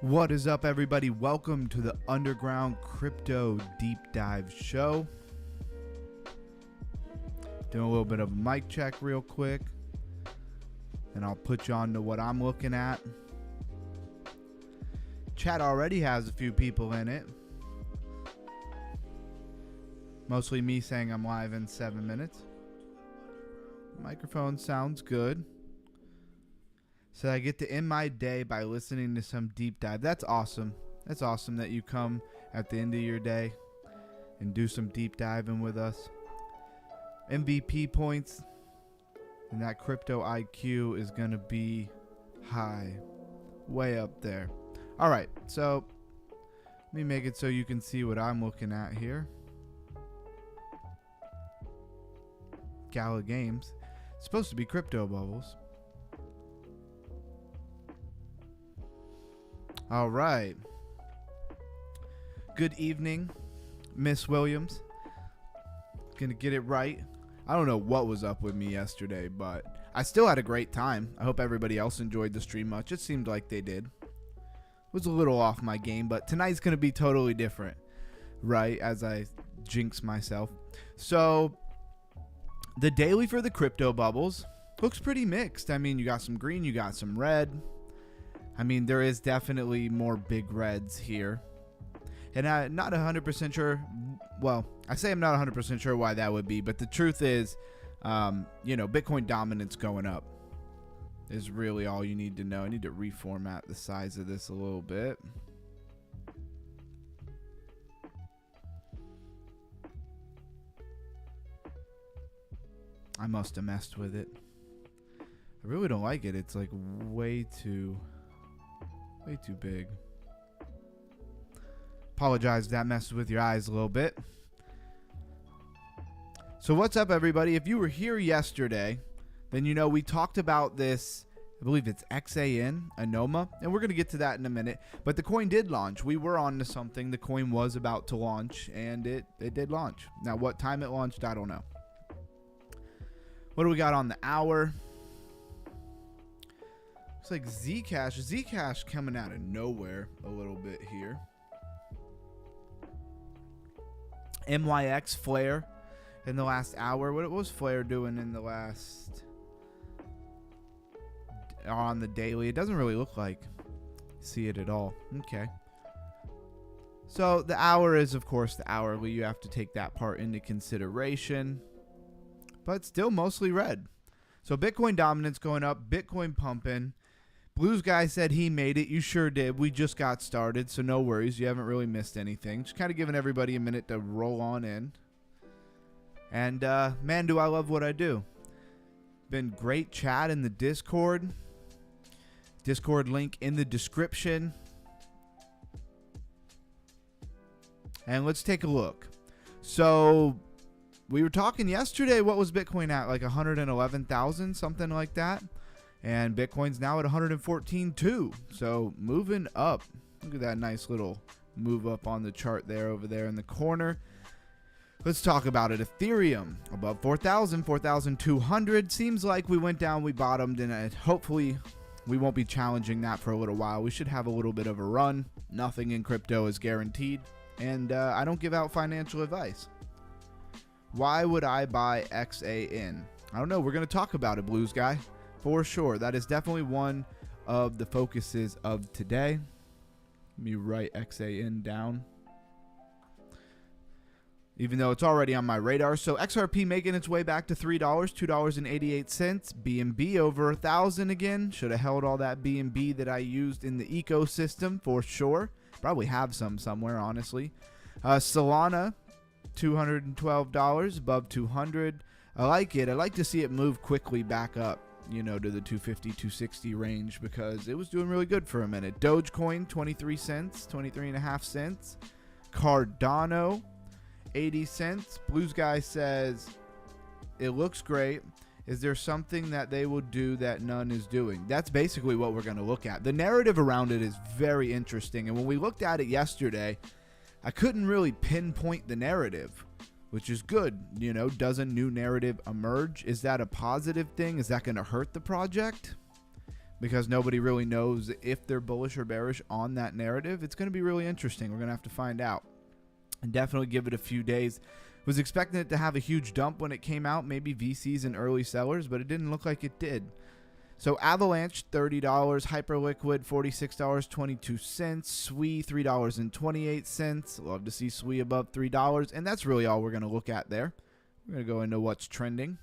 What is up, everybody? Welcome to the Underground Crypto Deep Dive Show. Doing a little bit of a mic check real quick, and I'll put you on to what I'm looking at. Chat already has a few people in it. Mostly me saying I'm live in 7 minutes. Microphone sounds good. So I get to end my day by listening to some deep dive. That's awesome. That's awesome that you come at the end of your day and do some deep diving with us. MVP points and that crypto IQ is going to be high. Way up there. All right. So let me make it so you can see what I'm looking at here. Gala Games. It's supposed to be crypto bubbles. All right. Good evening, Miss Williams. Gonna get it right. I don't know what was up with me yesterday, but I still had a great time. I hope everybody else enjoyed the stream much. It seemed like they did. Was a little off my game, but tonight's gonna be totally different, right? As I jinx myself. So the daily for the crypto bubbles looks pretty mixed. I mean, you got some green, you got some red. I mean, there is definitely more big reds here. And I'm not 100% sure. Well, I say I'm not 100% sure why that would be. But the truth is, Bitcoin dominance going up is really all you need to know. I need to reformat the size of this a little bit. I must have messed with it. I really don't like it. It's like way too big. Apologize if that messes with your eyes a little bit. So what's up, everybody? If you were here yesterday, then you know we talked about this. I believe it's XAN, Anoma, and we're going to get to that in a minute. But the coin did launch. We were on to something. The coin was about to launch, and it did launch. Now, what time it launched, I don't know. What do we got on the hour? Looks like Zcash coming out of nowhere a little bit here. MYX Flare in the last hour. What was Flare doing in the last on the daily? It doesn't really look like see it at all. Okay. So the hour is, of course, the hourly. You have to take that part into consideration. But still mostly red. So Bitcoin dominance going up, Bitcoin pumping. Blues guy said he made it. You sure did. We just got started, so no worries. You haven't really missed anything. Just kind of giving everybody a minute to roll on in. And, man, do I love what I do. Been great chat in the Discord. Discord link in the description. And let's take a look. So we were talking yesterday. What was Bitcoin at? Like 111,000, something like that. And Bitcoin's now at 114.2. So moving up. Look at that nice little move up on the chart there over there in the corner. Let's talk about it. Ethereum above 4,000, 4,200. Seems like we went down, we bottomed, and hopefully we won't be challenging that for a little while. We should have a little bit of a run. Nothing in crypto is guaranteed. And I don't give out financial advice. Why would I buy XAN? I don't know. We're going to talk about it, Blues guy. For sure. That is definitely one of the focuses of today. Let me write XAN down. Even though it's already on my radar. So XRP making its way back to $3, $2.88. BNB over 1,000 again. Should have held all that BNB that I used in the ecosystem for sure. Probably have some somewhere, honestly. Solana, $212 above 200. I like it. I like to see it move quickly back up, to the 250, 260 range because it was doing really good for a minute. Dogecoin, 23 cents, 23.5 cents. Cardano, 80 cents. Blues guy says, it looks great. Is there something that they will do that none is doing? That's basically what we're going to look at. The narrative around it is very interesting. And when we looked at it yesterday, I couldn't really pinpoint the narrative, which is good. Does a new narrative emerge? Is that a positive thing? Is that going to hurt the project? because nobody really knows if they're bullish or bearish on that narrative. It's going to be really interesting. We're going to have to find out, and definitely give it a few days. Was expecting it to have a huge dump when it came out, maybe VCs and early sellers, but it didn't look like it did. So Avalanche, $30. Hyperliquid, $46.22. SWE, $3.28. Love to see SWE above $3. And that's really all we're going to look at there. We're going to go into what's trending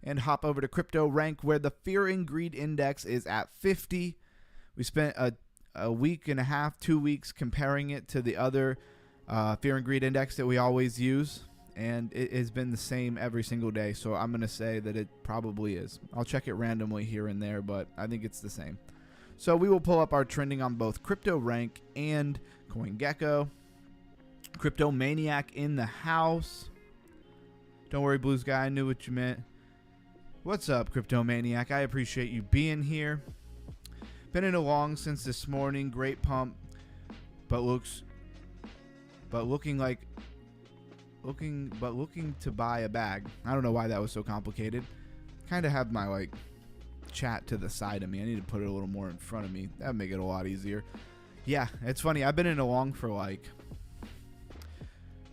and hop over to Crypto Rank, where the Fear and Greed Index is at 50. We spent a week and a half, 2 weeks comparing it to the other Fear and Greed Index that we always use. And it has been the same every single day, so I'm going to say that it probably is. I'll check it randomly here and there, but I think it's the same. So we will pull up our trending on both Crypto Rank and CoinGecko. Crypto Maniac in the house. Don't worry, Blues Guy, I knew what you meant. What's up, Crypto Maniac? I appreciate you being here. Been in along since this morning. Great pump, but looking to buy a bag. I don't know why that was so complicated. Kind of have my chat to the side of me. I need to put it a little more in front of me. That would make it a lot easier. Yeah, it's funny. I've been in a long for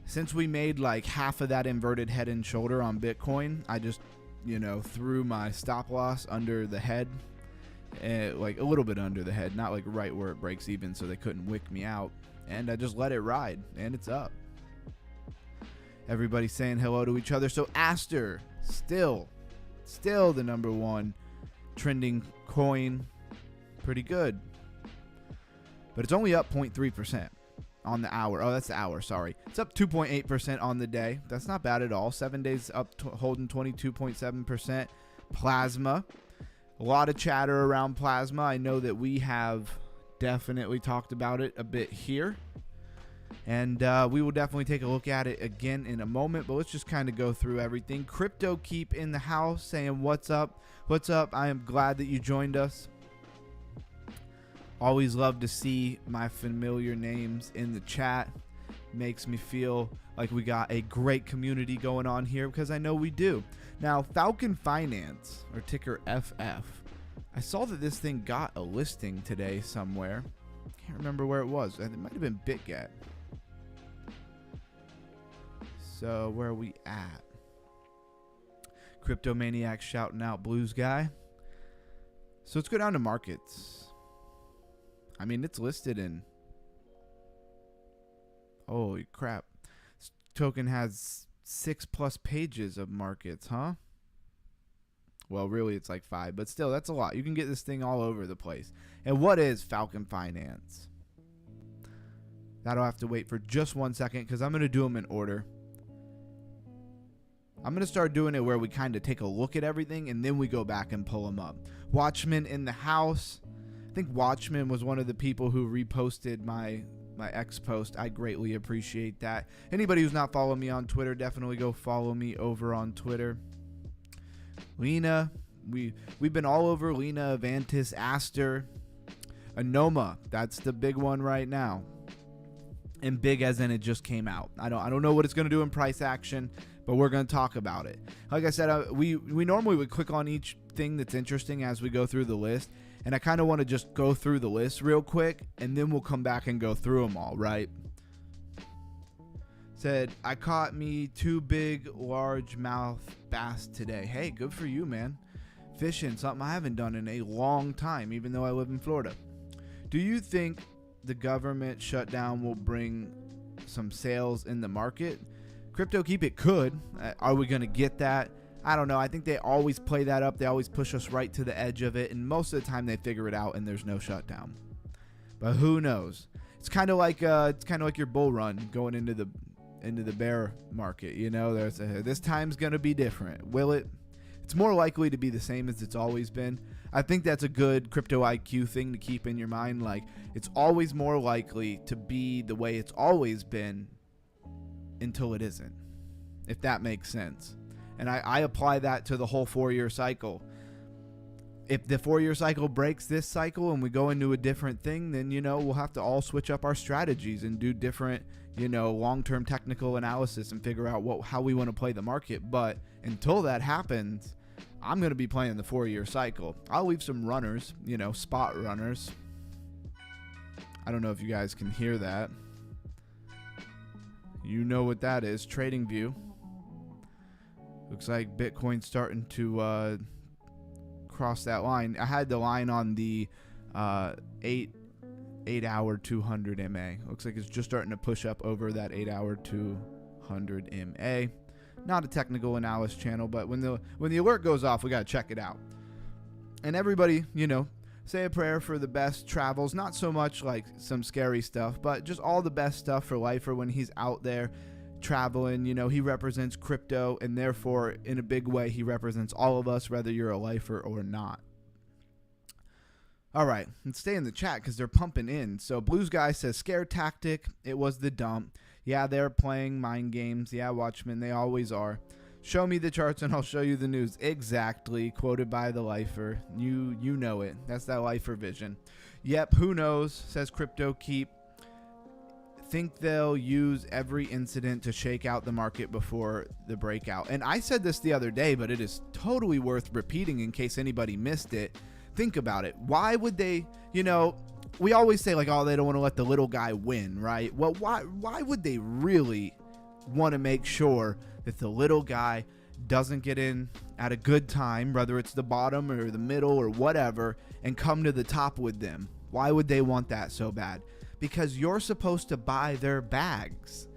since we made half of that inverted head and shoulder on Bitcoin. I just threw my stop loss under the head, a little bit under the head, not right where it breaks even, so they couldn't wick me out. And I just let it ride, and it's up. Everybody saying hello to each other. So Aster, still the number one trending coin. Pretty good. But it's only up 0.3% on the hour. Oh, that's the hour, sorry. It's up 2.8% on the day. That's not bad at all. 7 days up, holding 22.7%. Plasma. A lot of chatter around Plasma. I know that we have definitely talked about it a bit here. And we will definitely take a look at it again in a moment, but let's just kind of go through everything. Crypto Keep in the house saying, what's up? What's up? I am glad that you joined us. Always love to see my familiar names in the chat. Makes me feel like we got a great community going on here, because I know we do. Now, Falcon Finance, or ticker FF. I saw that this thing got a listing today somewhere. Can't remember where it was. It might have been BitGet. So where are we at? Crypto Maniac shouting out Blues Guy. So let's go down to markets. I mean, it's listed in... Holy crap. This token has 6+ pages of markets, huh? Well, really, it's 5, but still, that's a lot. You can get this thing all over the place. And what is Falcon Finance? That'll have to wait for just 1 second, because I'm going to do them in order. I'm going to start doing it where we kind of take a look at everything, and then we go back and pull them up. Watchman in the house. I think Watchman was one of the people who reposted my X post. I greatly appreciate that. Anybody who's not following me on Twitter, definitely go follow me over on Twitter. Lena, we've been all over Lena, Avantis, Aster, Anoma. That's the big one right now. And big as in it just came out. I don't know what it's going to do in price action, but we're going to talk about it. Like I said, we normally would click on each thing that's interesting as we go through the list, and I kind of want to just go through the list real quick, and then we'll come back and go through them all, right? Said, I caught me 2 big largemouth bass today. Hey, good for you, man. Fishing, something I haven't done in a long time, even though I live in Florida. Do you think the government shutdown will bring some sales in the market? Crypto Keep, it could. Are we going to get that? I don't know. I think they always play that up. They always push us right to the edge of it, and most of the time they figure it out and there's no shutdown. But who knows? It's kind of like your bull run going into the bear market. You know, this time's going to be different. Will it? It's more likely to be the same as it's always been. I think that's a good crypto IQ thing to keep in your mind. Like, it's always more likely to be the way it's always been until it isn't, if that makes sense. And I apply that to the whole 4-year cycle. If the 4-year cycle breaks this cycle and we go into a different thing, then, we'll have to all switch up our strategies and do different, long-term technical analysis and figure out how we want to play the market. But until that happens, I'm going to be playing the 4-year cycle. I'll leave some runners, spot runners. I don't know if you guys can hear that. You know what that is. Trading View. Looks like Bitcoin's starting to cross that line. I had the line on the 8-hour 200 MA. Looks like it's just starting to push up over that 8-hour 200 MA. Not a technical analysis channel, but when the alert goes off, we got to check it out. And everybody, say a prayer for the best travels. Not so much like some scary stuff, but just all the best stuff for Lifer when he's out there traveling. He represents crypto, and therefore, in a big way, he represents all of us, whether you're a Lifer or not. All right, let's stay in the chat because they're pumping in. So Blues Guy says, scare tactic. It was the dump. Yeah, they're playing mind games. Yeah, Watchmen, they always are. Show me the charts and I'll show you the news. Exactly. Quoted by the Lifer. You know it. That's that Lifer vision. Yep, who knows, says Crypto Keep. Think they'll use every incident to shake out the market before the breakout. And I said this the other day, but it is totally worth repeating in case anybody missed it. Think about it. Why would they, we always say like, oh, they don't want to let the little guy win, right? Well, why would they really want to make sure that the little guy doesn't get in at a good time, whether it's the bottom or the middle or whatever, and come to the top with them? Why would they want that so bad? Because you're supposed to buy their bags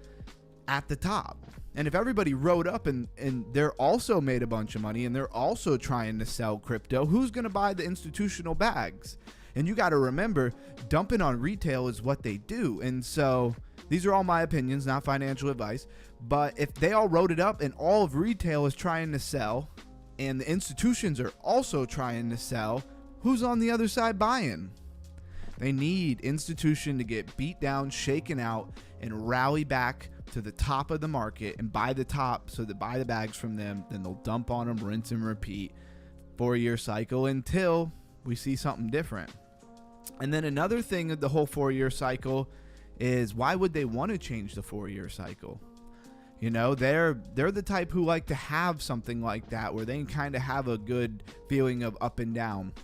at the top. And if everybody rode up and they're also made a bunch of money and they're also trying to sell crypto, who's going to buy the institutional bags? And you got to remember, dumping on retail is what they do. And so these are all my opinions, not financial advice. But if they all wrote it up and all of retail is trying to sell and the institutions are also trying to sell, who's on the other side buying? They need institution to get beat down, shaken out, and rally back to the top of the market and buy the top, so they buy the bags from them. Then they'll dump on them, rinse and repeat, 4-year cycle until we see something different. And then another thing of the whole 4-year cycle is, why would they want to change the 4-year cycle? They're the type who like to have something like that where they can kind of have a good feeling of up and down.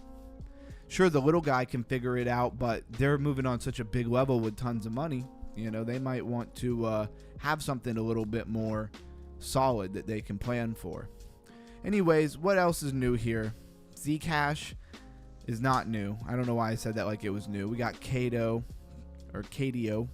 Sure, the little guy can figure it out, but they're moving on such a big level with tons of money. They might want to have something a little bit more solid that they can plan for. Anyways, what else is new here? Zcash is not new. I don't know why I said that like it was new. We got Kato, or KDO.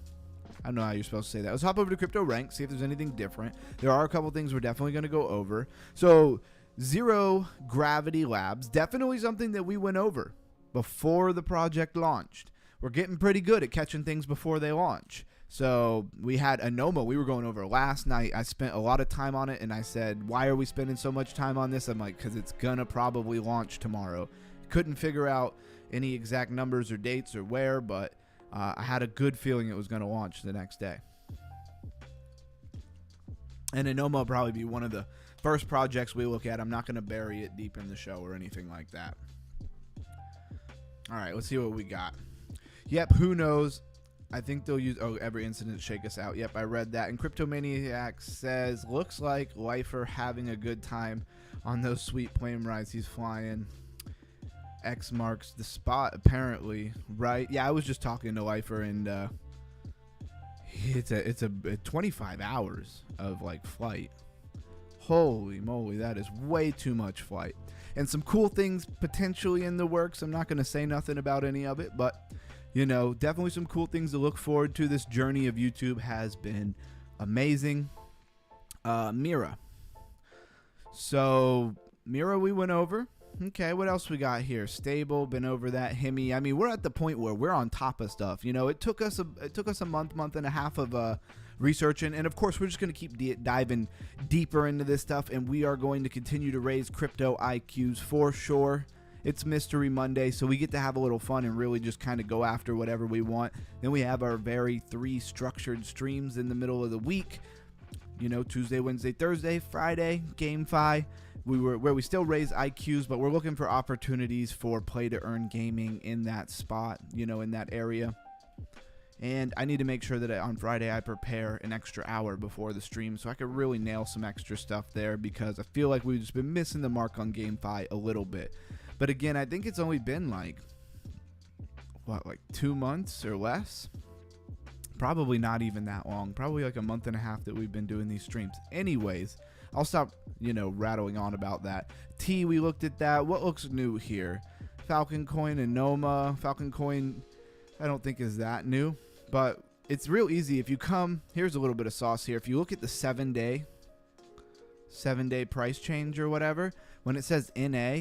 I don't know how you're supposed to say that. Let's hop over to Crypto Rank, see if there's anything different. There are a couple things we're definitely going to go over. So, Zero Gravity Labs, definitely something that we went over before the project launched. We're getting pretty good at catching things before they launch. So we had Anoma we were going over last night. I spent a lot of time on it, and I said, why are we spending so much time on this? I'm like, because it's going to probably launch tomorrow. Couldn't figure out any exact numbers or dates or where, but I had a good feeling it was going to launch the next day. And Anoma will probably be one of the first projects we look at. I'm not going to bury it deep in the show or anything like that. All right, let's see what we got. Yep, who knows? I think they'll use every incident to shake us out. Yep, I read that. And Cryptomaniac says, looks like Lifer having a good time on those sweet plane rides he's flying. X marks the spot, apparently, right? Yeah, I was just talking to Lifer, and it's a 25 hours of like flight. Holy moly, that is way too much flight. And some cool things potentially in the works. I'm not going to say nothing about any of it, but definitely some cool things to look forward to. This journey of YouTube has been amazing. Mira. So Mira we went over. Okay, what else we got here? Stable, been over that. Hemi. I mean, we're at the point where we're on top of stuff. It took us a month and a half of researching, and of course we're just going to keep diving deeper into this stuff, and we are going to continue to raise crypto IQs for sure. It's Mystery Monday, so we get to have a little fun and really just kind of go after whatever we want. Then we have our very 3 structured streams in the middle of the week. Tuesday, Wednesday, Thursday, Friday, GameFi. Where we still raise IQs, but we're looking for opportunities for play to earn gaming in that spot, in that area. And I need to make sure that on Friday I prepare an extra hour before the stream so I can really nail some extra stuff there, because I feel like we've just been missing the mark on GameFi a little bit. But again, I think it's only been like 2 months or less? Probably not even that long. Probably like a month and a half that we've been doing these streams. Anyways, I'll stop, rattling on about that. T, we looked at that. What looks new here? Falcon Coin and Noma. Falcon Coin, I don't think is that new. But it's real easy. If you come, here's a little bit of sauce here. If you look at the 7-day price change or whatever, when it says NA,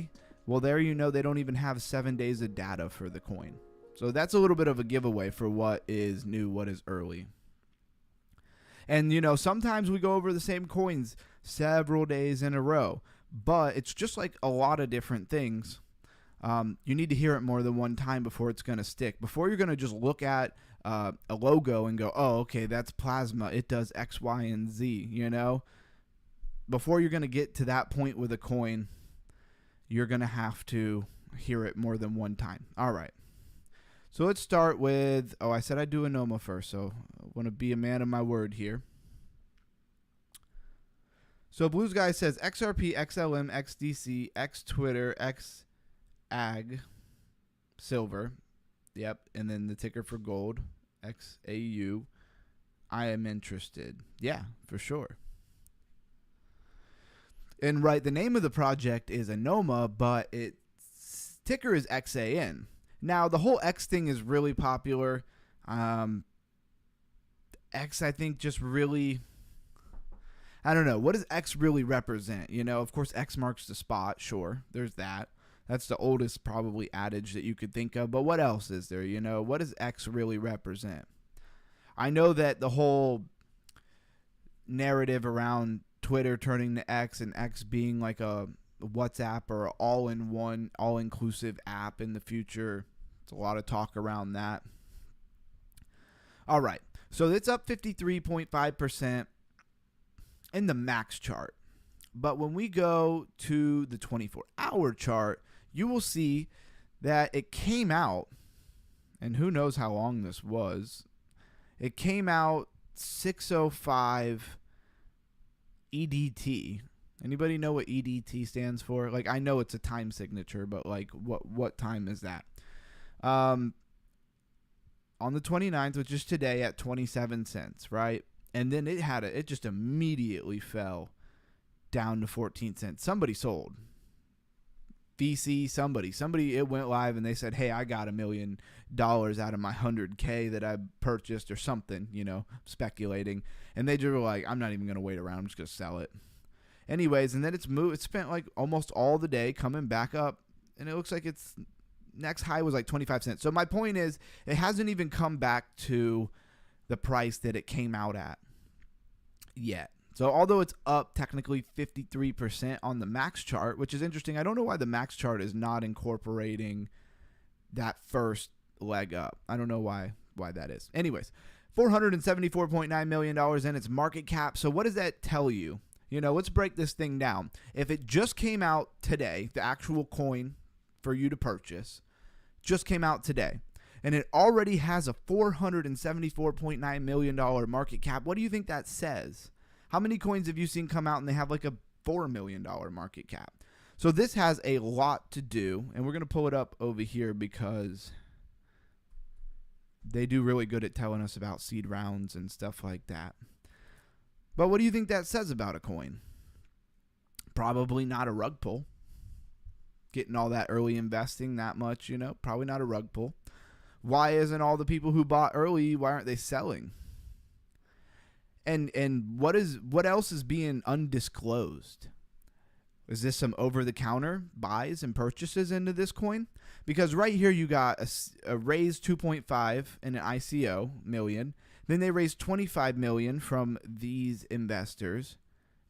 well, there they don't even have 7 days of data for the coin. So that's a little bit of a giveaway for what is new, what is early. And, sometimes we go over the same coins several days in a row, but it's just like a lot of different things. You need to hear it more than one time before it's going to stick. Before you're going to just look at a logo and go, oh, okay, that's Plasma. It does X, Y, and Z, Before you're going to get to that point with a coin, you're going to have to hear it more than one time. All right. So let's start with, I said I'd do a Noma first, so I want to be a man of my word here. So Blues Guy says XRP, XLM, XDC, XTwitter, XAG, silver. Yep, and then the ticker for gold, XAU. I am interested. Yeah, for sure. And right, the name of the project is a Noma, but its ticker is XAN. Now, the whole X thing is really popular. X, I think, just really, I don't know. What does X really represent? Of course, X marks the spot. Sure, there's that. That's the oldest probably adage that you could think of. But what else is there? What does X really represent? I know that the whole narrative around Twitter turning to X and X being like a WhatsApp or all-in-one, all-inclusive app in the future. It's a lot of talk around that. All right, so it's up 53.5% in the max chart. But when we go to the 24-hour chart, you will see that it came out, and who knows how long this was. It came out 6:05 EDT. Anybody know what EDT stands for? Like, I know it's a time signature, but like what time is that? On the 29th, which is today, at 27 cents, right? And then it just immediately fell down to 14 cents. Somebody sold. VC, somebody, it went live and they said, hey, I got $1 million out of my 100K that I purchased or something, speculating. And they just were like, I'm not even going to wait around. I'm just going to sell it. Anyways, and then it's spent like almost all the day coming back up, and it looks like its next high was like 25 cents. So my point is, it hasn't even come back to the price that it came out at yet. So although it's up technically 53% on the max chart, which is interesting, I don't know why the max chart is not incorporating that first leg up. I don't know why that is. Anyways, $474.9 million in its market cap. So what does that tell you? Let's break this thing down. If it just came out today, the actual coin for you to purchase just came out today, and it already has a $474.9 million market cap, what do you think that says? How many coins have you seen come out and they have like a $4 million market cap? So this has a lot to do, and we're going to pull it up over here because they do really good at telling us about seed rounds and stuff like that. But what do you think that says about a coin? Probably not a rug pull. Getting all that early investing that much, probably not a rug pull. Why isn't all the people who bought early, why aren't they selling? And what else is being undisclosed? Is this some over-the-counter buys and purchases into this coin? Because right here you got a raised 2.5 in an ICO million. Then they raised 25 million from these investors.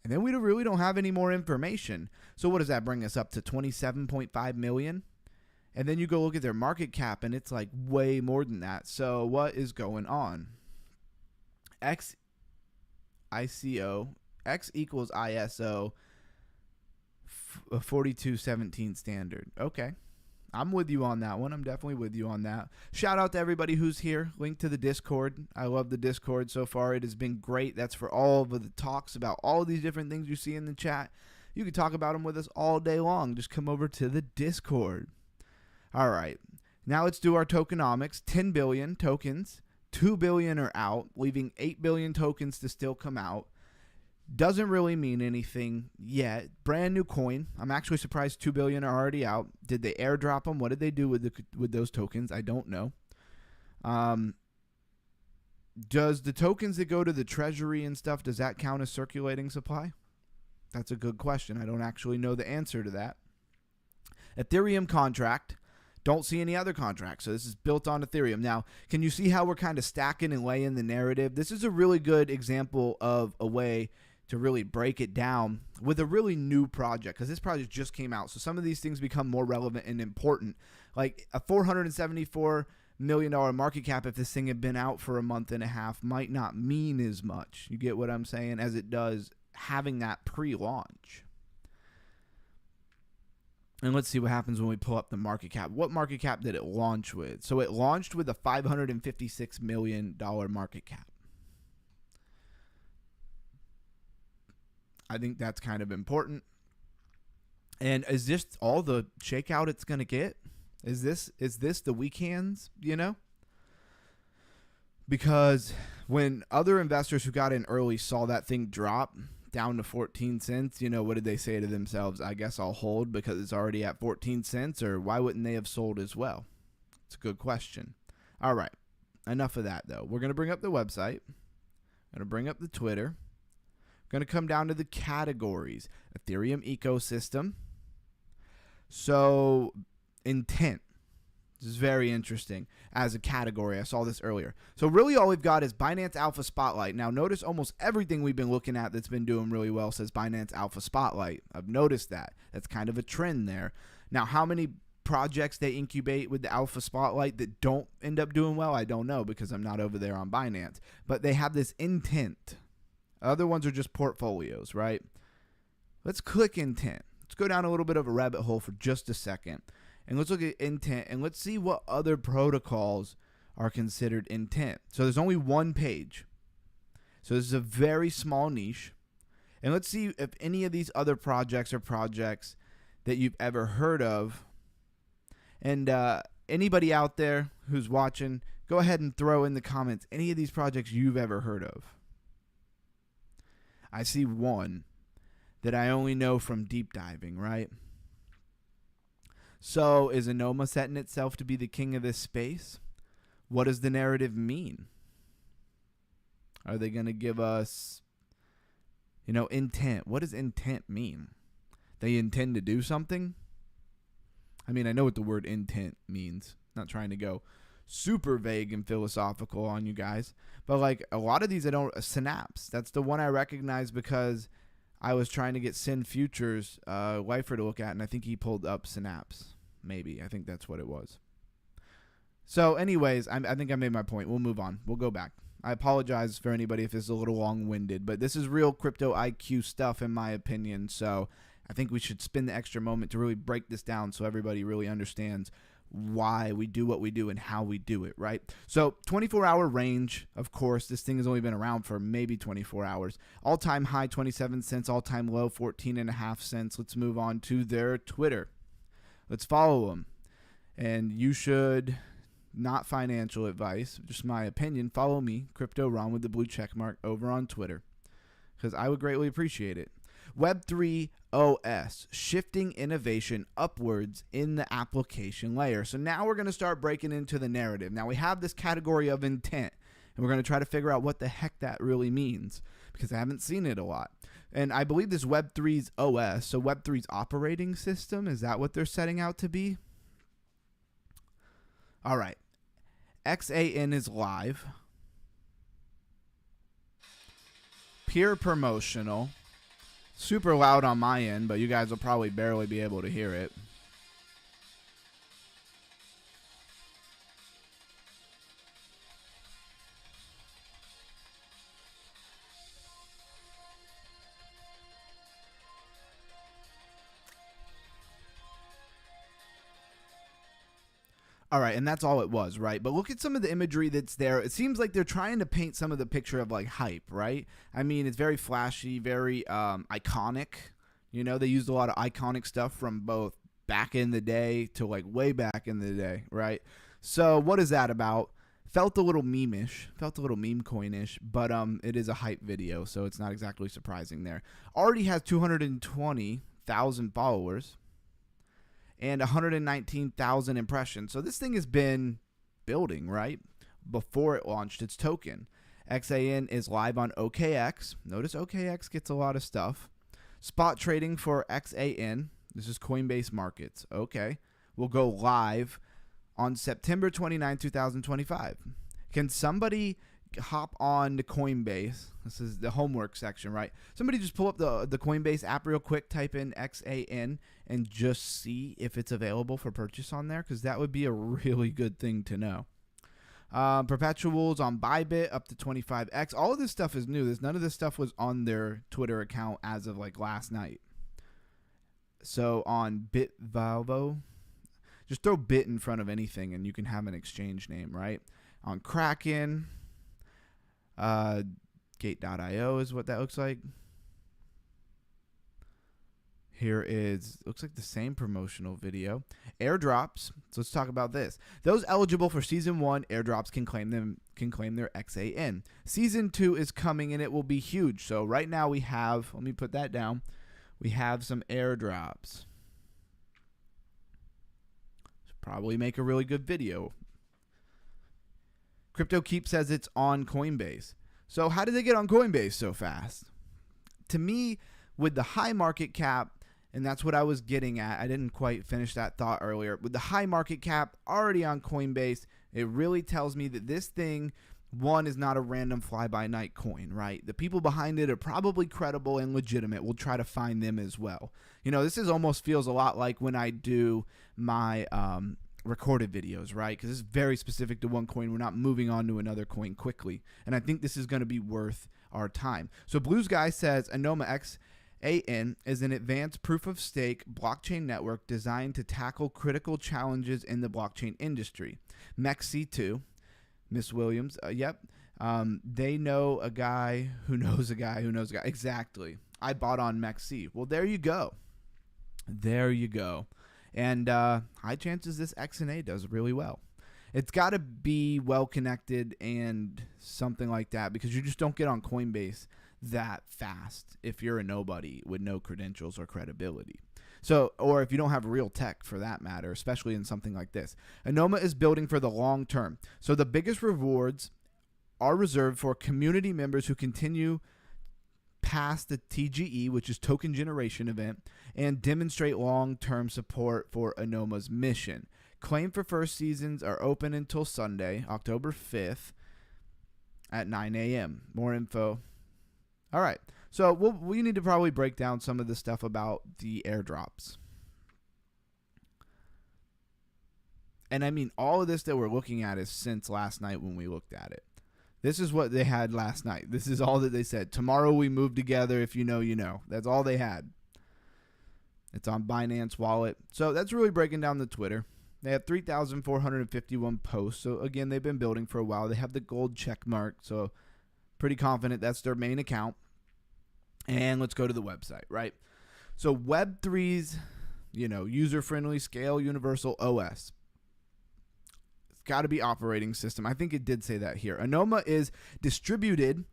And then we really don't have any more information. So what does that bring us up to? 27.5 million? And then you go look at their market cap and it's like way more than that. So what is going on? X ICO, X equals ISO 4217 standard. Okay. I'm with you on that one. I'm definitely with you on that. Shout out to everybody who's here. Link to the Discord. I love the Discord so far. It has been great. That's for all of the talks about all of these different things you see in the chat. You can talk about them with us all day long. Just come over to the Discord. All right. Now let's do our tokenomics. 10 billion tokens. 2 billion are out, leaving 8 billion tokens to still come out. Doesn't really mean anything yet. Brand new coin. I'm actually surprised 2 billion are already out. Did they airdrop them? What did they do with those tokens? I don't know. Does the tokens that go to the treasury and stuff, does that count as circulating supply? That's a good question. I don't actually know the answer to that. Ethereum contract. Don't see any other contracts. So this is built on Ethereum. Now, can you see how we're kind of stacking and laying the narrative? This is a really good example of a way to really break it down with a really new project, because this project just came out. So some of these things become more relevant and important. Like a $474 million market cap, if this thing had been out for a month and a half, might not mean as much. You get what I'm saying? As it does having that pre-launch. And let's see what happens when we pull up the market cap. What market cap did it launch with? So it launched with a $556 million market cap. I think that's kind of important. And is this all the shakeout it's going to get? Is this the weekends, you know? Because when other investors who got in early saw that thing drop down to 14 cents, you know, what did they say to themselves? I guess I'll hold because it's already at 14 cents, or why wouldn't they have sold as well? It's a good question. All right. Enough of that, though. We're going to bring up the website. Going to bring up the Twitter. Going to come down to the categories. Ethereum ecosystem. So, intent. This is very interesting as a category. I saw this earlier. So really all we've got is Binance Alpha Spotlight. Now notice almost everything we've been looking at that's been doing really well says Binance Alpha Spotlight. I've noticed that. That's kind of a trend there. Now how many projects they incubate with the Alpha Spotlight that don't end up doing well, I don't know because I'm not over there on Binance. But they have this intent. Other ones are just portfolios, right? Let's click intent. Let's go down a little bit of a rabbit hole for just a second. And let's look at intent, and let's see what other protocols are considered intent. So there's only one page. So this is a very small niche. And let's see if any of these other projects are projects that you've ever heard of. And anybody out there who's watching, go ahead and throw in the comments any of these projects you've ever heard of. I see one that I only know from deep diving, right? So is Anoma setting itself to be the king of this space? What does the narrative mean? Are they going to give us, intent? What does intent mean? They intend to do something? I mean, I know what the word intent means. Not trying to go super vague and philosophical on you guys. But like a lot of these I don't, Synapse. That's the one I recognize because I was trying to get Sin Futures Lifer to look at, and I think he pulled up Synapse. Maybe. I think that's what it was. So anyways, I think I made my point. We'll move on. We'll go back. I apologize for anybody if it's a little long-winded, but this is real crypto IQ stuff in my opinion, so I think we should spend the extra moment to really break this down so everybody really understands why we do what we do and how we do it, right? So 24-hour range, of course. This thing has only been around for maybe 24 hours. All-time high, 27 cents. All-time low, 14.5 cents. Let's move on to their Twitter. Let's follow them. And you should, not financial advice, just my opinion, follow me, Crypto Ron with the blue check mark, over on Twitter, because I would greatly appreciate it. Web3 OS, shifting innovation upwards in the application layer. So now we're going to start breaking into the narrative. Now we have this category of intent, and we're going to try to figure out what the heck that really means, because I haven't seen it a lot. And I believe this Web3's OS, so Web3's operating system, is that what they're setting out to be? All right. XAN is live. Peer promotional. Super loud on my end, but you guys will probably barely be able to hear it. All right, and that's all it was, right? But look at some of the imagery that's there. It seems like they're trying to paint some of the picture of like hype, right? I mean, it's very flashy, very iconic. You know, they used a lot of iconic stuff from both back in the day to like way back in the day, right? So what is that about? Felt a little meme-ish, felt a little meme coin-ish, but it is a hype video, so it's not exactly surprising there. Already has 220,000 followers and 119,000 impressions. So this thing has been building, right? Before it launched its token. XAN is live on OKX. Notice OKX gets a lot of stuff. Spot trading for XAN. This is Coinbase Markets. Okay. Will go live on September 29, 2025. Can somebody hop on to Coinbase? This is the homework section, right? Somebody just pull up the Coinbase app real quick, type in XAN, and just see if it's available for purchase on there, because that would be a really good thing to know. Perpetuals on Bybit up to 25x. All of this stuff is new. None of this stuff was on their Twitter account as of like last night. So on BitValvo, just throw bit in front of anything and you can have an exchange name, right? On Kraken, Gate.io is what that looks like. Here is, looks like the same promotional video. Airdrops. So let's talk about this. Those eligible for Season 1 airdrops can claim their XAN. Season 2 is coming and it will be huge. So right now we have, let me put that down. We have some airdrops. Should probably make a really good video. CryptoKeep says it's on Coinbase. So how did they get on Coinbase so fast? To me, with the high market cap, and that's what I was getting at. I didn't quite finish that thought earlier. With the high market cap already on Coinbase, it really tells me that this thing, one, is not a random fly-by-night coin, right? The people behind it are probably credible and legitimate. We'll try to find them as well. You know, this almost feels a lot like when I do my recorded videos, right? Because it's very specific to one coin. We're not moving on to another coin quickly. And I think this is going to be worth our time. So Blue Sky says Anoma XAN is an advanced proof-of-stake blockchain network designed to tackle critical challenges in the blockchain industry. MEXC2, Miss Williams, yep. They know a guy who knows a guy who knows a guy. Exactly. I bought on MEXC. Well, there you go. There you go. And high chances this XNA does really well. It's got to be well connected and something like that, because you just don't get on Coinbase that fast if you're a nobody with no credentials or credibility. So, or if you don't have real tech for that matter, especially in something like this. Anoma is building for the long term. So the biggest rewards are reserved for community members who continue past the TGE, which is token generation event, and demonstrate long-term support for Anoma's mission. Claim for first seasons are open until Sunday, October 5th at 9 a.m. More info. All right. So we need to probably break down some of the stuff about the airdrops. And I mean, all of this that we're looking at is since last night when we looked at it. This is what they had last night. This is all that they said. Tomorrow we move together. If you know, you know. That's all they had. It's on Binance Wallet. So that's really breaking down the Twitter. They have 3,451 posts. So again, they've been building for a while. They have the gold check mark. So pretty confident that's their main account. And let's go to the website, right? So Web3's, user-friendly, scale, universal OS. It's got to be operating system. I think it did say that here. Anoma is distributed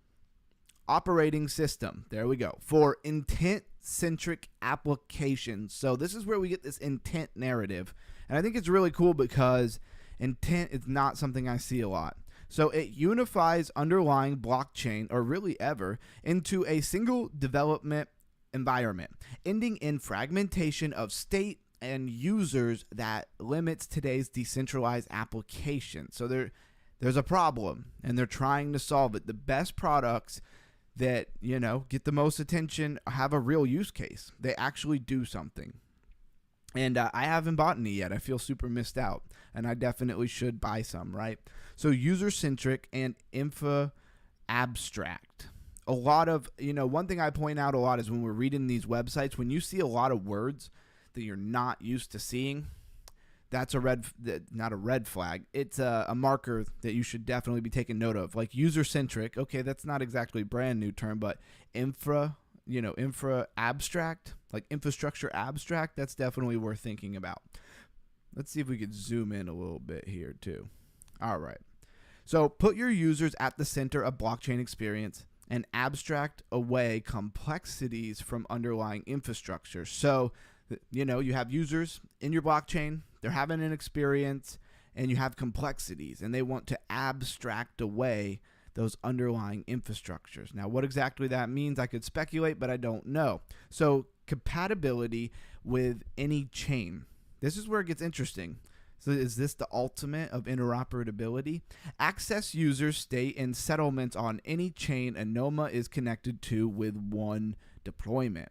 operating system. There we go. For intent-centric applications. So this is where we get this intent narrative. And I think it's really cool because intent is not something I see a lot. So it unifies underlying blockchain, or really ever, into a single development environment, ending in fragmentation of state and users that limits today's decentralized application. So there's a problem, and they're trying to solve it. The best products that, get the most attention have a real use case. They actually do something. And I haven't bought any yet. I feel super missed out, and I definitely should buy some, right? So user-centric and info abstract. A lot of, one thing I point out a lot is when we're reading these websites, when you see a lot of words that you're not used to seeing, that's not a red flag. It's a marker that you should definitely be taking note of. Like user-centric, okay, that's not exactly a brand new term, but infra abstract, like infrastructure abstract, that's definitely worth thinking about. Let's see if we could zoom in a little bit here too. All right. So put your users at the center of blockchain experience and abstract away complexities from underlying infrastructure. So, you have users in your blockchain, they're having an experience, and you have complexities, and they want to abstract away those underlying infrastructures. Now, what exactly that means, I could speculate, but I don't know. So, compatibility with any chain. This is where it gets interesting. So is this the ultimate of interoperability? Access users, state, and settlements on any chain Anoma is connected to with one deployment.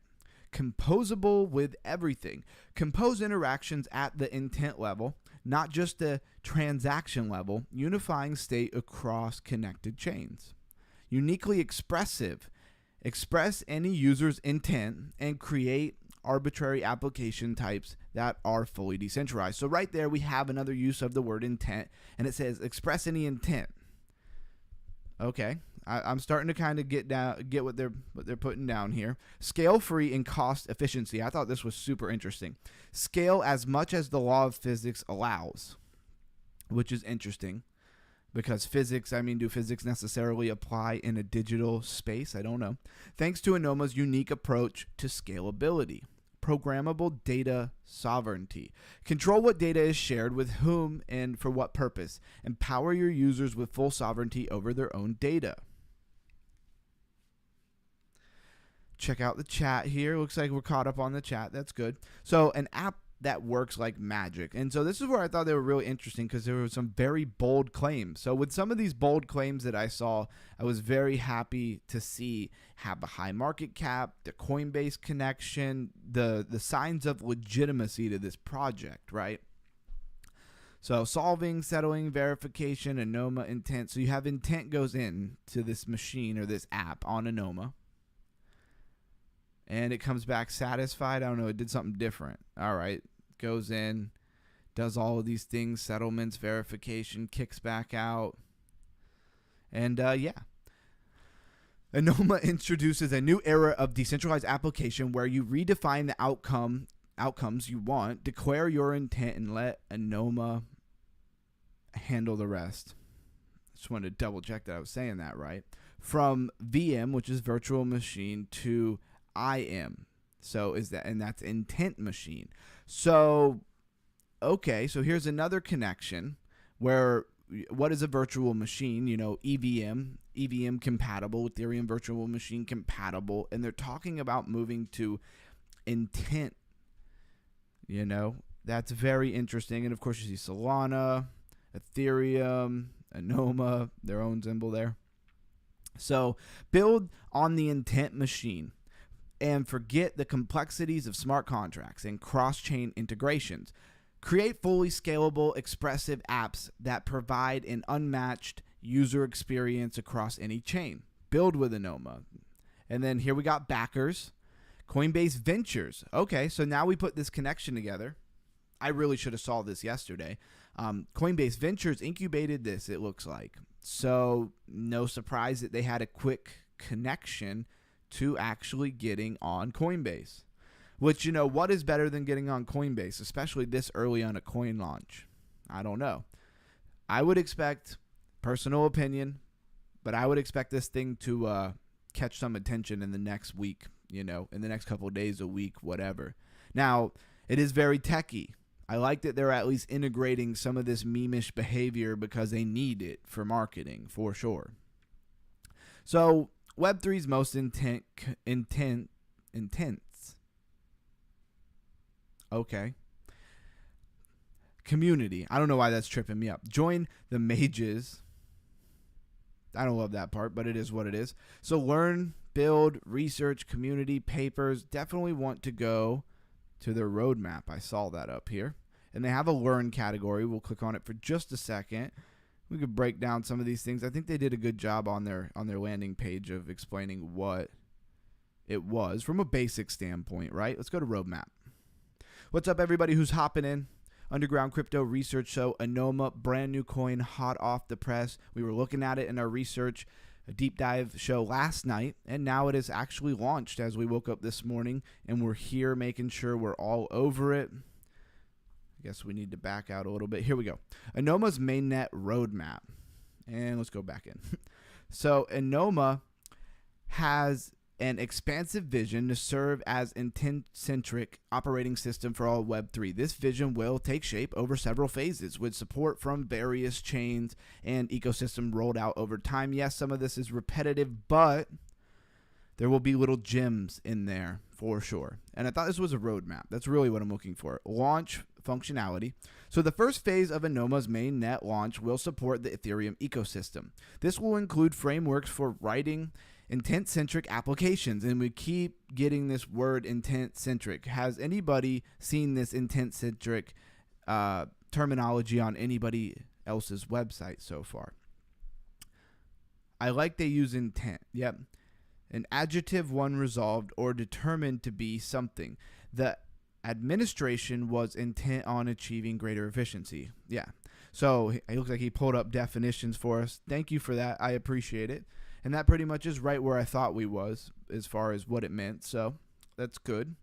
Composable with everything. Compose interactions at the intent level, not just the transaction level, unifying state across connected chains. Uniquely expressive. Express any user's intent and create arbitrary application types that are fully decentralized. So right there we have another use of the word intent, and it says express any intent. Okay, I'm starting to kind of get what they're putting down here. Scale free and cost efficiency. I thought this was super interesting. Scale as much as the law of physics allows, which is interesting. Because physics, do physics necessarily apply in a digital space? I don't know. Thanks to Anoma's unique approach to scalability. Programmable data sovereignty. Control what data is shared with whom and for what purpose. Empower your users with full sovereignty over their own data. Check out the chat here. Looks like we're caught up on the chat. That's good. So an app that works like magic. And so this is where I thought they were really interesting, because there were some very bold claims. So with some of these bold claims that I saw, I was very happy to see have a high market cap, the Coinbase connection, the signs of legitimacy to this project, right? So solving, settling, verification, Anoma, intent. So you have intent goes in to this machine or this app on Anoma. And it comes back satisfied. I don't know. It did something different. All right. Goes in, does all of these things, settlements, verification, kicks back out. And yeah. Anoma introduces a new era of decentralized application where you redefine the outcomes you want, declare your intent, and let Anoma handle the rest. Just wanted to double check that I was saying that right. From VM, which is virtual machine, to IM. So that's intent machine. So, okay, so here's another connection where what is a virtual machine? EVM compatible, Ethereum virtual machine compatible, and they're talking about moving to intent. That's very interesting. And of course you see Solana, Ethereum, Anoma, their own symbol there. So build on the intent machine. And forget the complexities of smart contracts and cross-chain integrations. Create fully scalable, expressive apps that provide an unmatched user experience across any chain. Build with Anoma. And then here we got backers. Coinbase Ventures. Okay, so now we put this connection together. I really should have saw this yesterday. Coinbase Ventures incubated this, it looks like. So no surprise that they had a quick connection to actually getting on Coinbase. Which, what is better than getting on Coinbase, especially this early on a coin launch? I don't know. I would expect, personal opinion, but I would expect this thing to catch some attention in the next week, in the next couple of days, a week, whatever. Now, it is very techy. I like that they're at least integrating some of this meme-ish behavior because they need it for marketing, for sure. So, Web3's most intense. Okay. Community. I don't know why that's tripping me up. Join the mages. I don't love that part, but it is what it is. So learn, build, research, community, papers. Definitely want to go to their roadmap. I saw that up here. And they have a learn category. We'll click on it for just a second. We could break down some of these things. I think they did a good job on their landing page of explaining what it was from a basic standpoint, right? Let's go to roadmap. What's up, everybody who's hopping in? Underground Crypto Research Show, Anoma, brand new coin, hot off the press. We were looking at it in our research, a deep dive show last night, and now it is actually launched as we woke up this morning, and we're here making sure we're all over it. I guess we need to back out a little bit. Here we go. Anoma's mainnet roadmap. And let's go back in. So Anoma has an expansive vision to serve as intent-centric operating system for all Web3. This vision will take shape over several phases with support from various chains and ecosystem rolled out over time. Yes, some of this is repetitive, but there will be little gems in there for sure. And I thought this was a roadmap. That's really what I'm looking for. Launch functionality. So the first phase of Anoma's mainnet launch will support the Ethereum ecosystem. This will include frameworks for writing intent-centric applications, and we keep getting this word intent-centric. Has anybody seen this intent-centric terminology on anybody else's website so far? I like they use intent. Yep. An adjective, one resolved or determined to be something. The administration was intent on achieving greater efficiency. Yeah. So it looks like he pulled up definitions for us. Thank you for that. I appreciate it. And that pretty much is right where I thought we was as far as what it meant. So that's good.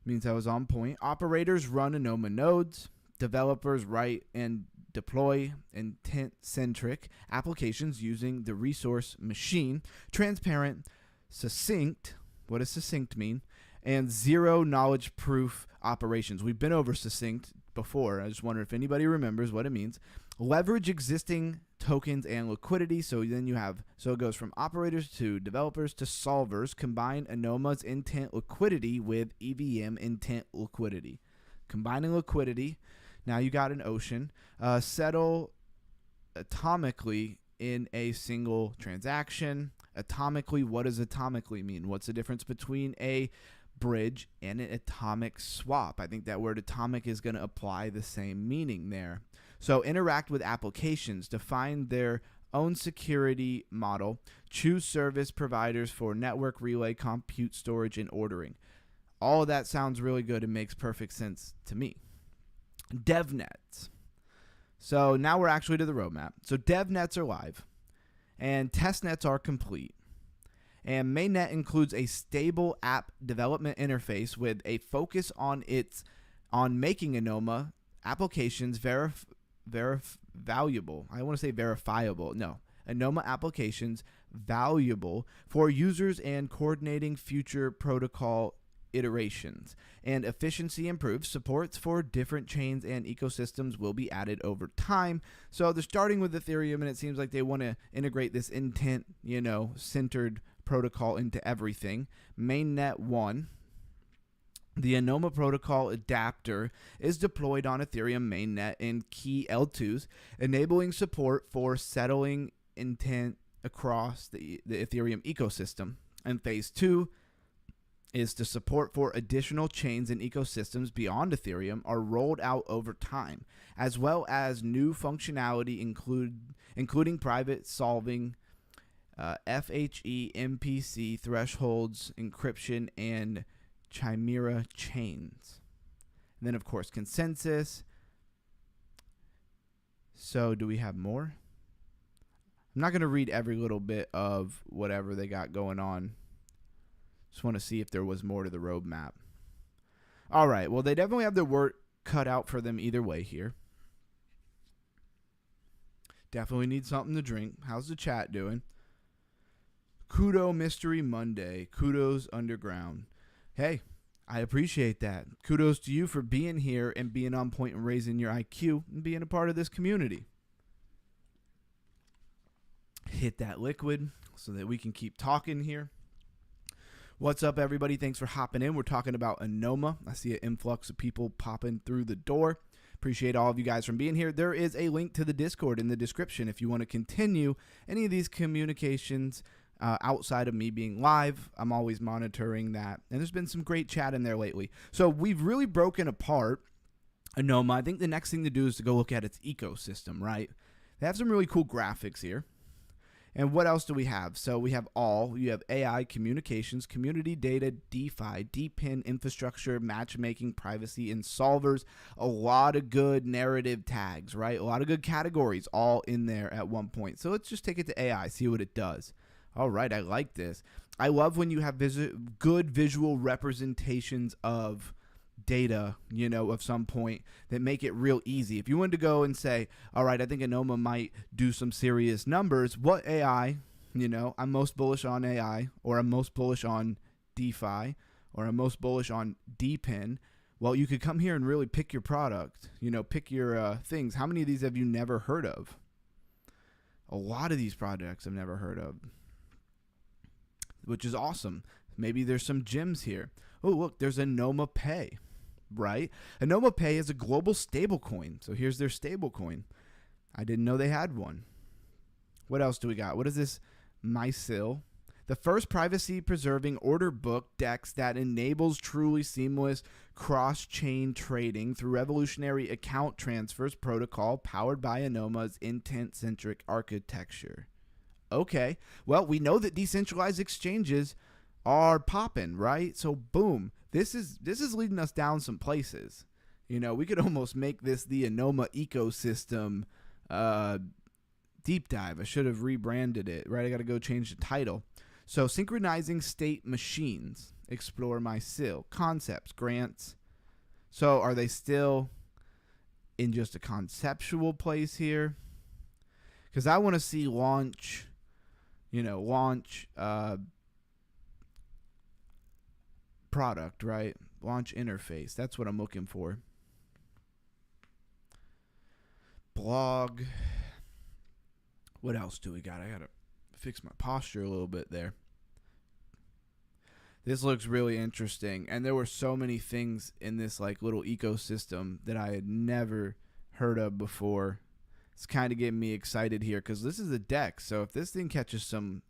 Means I was on point. Operators run Anoma nodes. Developers write and deploy intent-centric applications using the resource machine. Transparent, succinct. What does succinct mean? And zero knowledge proof operations. We've been over succinct before. I just wonder if anybody remembers what it means. Leverage existing tokens and liquidity. So then you have, so it goes from operators to developers to solvers. Combine Anoma's intent liquidity with EVM intent liquidity. Combining liquidity. Now you got an ocean. Settle atomically in a single transaction. Atomically, what does atomically mean? What's the difference between a bridge and an atomic swap? I think that word atomic is going to apply the same meaning there. So interact with applications, define their own security model, choose service providers for network relay, compute, storage, and ordering. All of that sounds really good and makes perfect sense to me. DevNets. So now we're actually to the roadmap. So DevNets are live and testnets are complete. And mainnet includes a stable app development interface with a focus on making Anoma applications valuable. I want to say verifiable. No. Anoma applications valuable for users and coordinating future protocol iterations. And efficiency improves. Supports for different chains and ecosystems will be added over time. So they're starting with Ethereum, and it seems like they want to integrate this intent, centered protocol into everything. Mainnet 1. The Anoma protocol adapter is deployed on Ethereum mainnet in key L2s, enabling support for settling intent across the Ethereum ecosystem. And phase 2 is the support for additional chains and ecosystems beyond Ethereum are rolled out over time, as well as new functionality including private solving, FHE, MPC, thresholds, encryption, and Chimera chains. And then, of course, consensus. So do we have more? I'm not going to read every little bit of whatever they got going on. Just want to see if there was more to the roadmap. All right. Well, they definitely have their work cut out for them either way here. Definitely need something to drink. How's the chat doing? Kudo Mystery Monday. Kudos Underground. Hey, I appreciate that. Kudos to you for being here and being on point and raising your IQ and being a part of this community. Hit that liquid so that we can keep talking here. What's up, everybody? Thanks for hopping in. We're talking about Anoma. I see an influx of people popping through the door. Appreciate all of you guys from being here. There is a link to the Discord in the description if you want to continue any of these communications outside of me being live. I'm always monitoring that. And there's been some great chat in there lately. So we've really broken apart Anoma. I think the next thing to do is to go look at its ecosystem, right? They have some really cool graphics here. And what else do we have? So we have you have AI, communications, community data, DeFi, DePIN, infrastructure, matchmaking, privacy, and solvers. A lot of good narrative tags, right? A lot of good categories all in there at one point. So let's just take it to AI, see what it does. All right, I like this. I love when you have good visual representations of data, of some point that make it real easy. If you wanted to go and say, all right, I think Anoma might do some serious numbers, what AI, I'm most bullish on AI, or I'm most bullish on DeFi, or I'm most bullish on DePIN. Well, you could come here and really pick your product, pick your things. How many of these have you never heard of? A lot of these projects I've never heard of, which is awesome. Maybe there's some gems here. Oh, look, there's Anoma Pay, right? Anoma Pay is a global stablecoin. So here's their stablecoin. I didn't know they had one. What else do we got? What is this? Mysil. The first privacy-preserving order book DEX that enables truly seamless cross-chain trading through revolutionary account transfers protocol powered by Anoma's intent-centric architecture. Okay, well, we know that decentralized exchanges are popping, right? So boom, this is leading us down some places. We could almost make this the Anoma ecosystem deep dive. I should have rebranded it, right? I got to go change the title. So synchronizing state machines, explore Mysil, concepts, grants. So are they still in just a conceptual place here? Because I want to see launch product, right? Launch interface. That's what I'm looking for. Blog. What else do we got? I got to fix my posture a little bit there. This looks really interesting. And there were so many things in this little ecosystem that I had never heard of before. It's kind of getting me excited here because this is a DEX. So if this thing catches some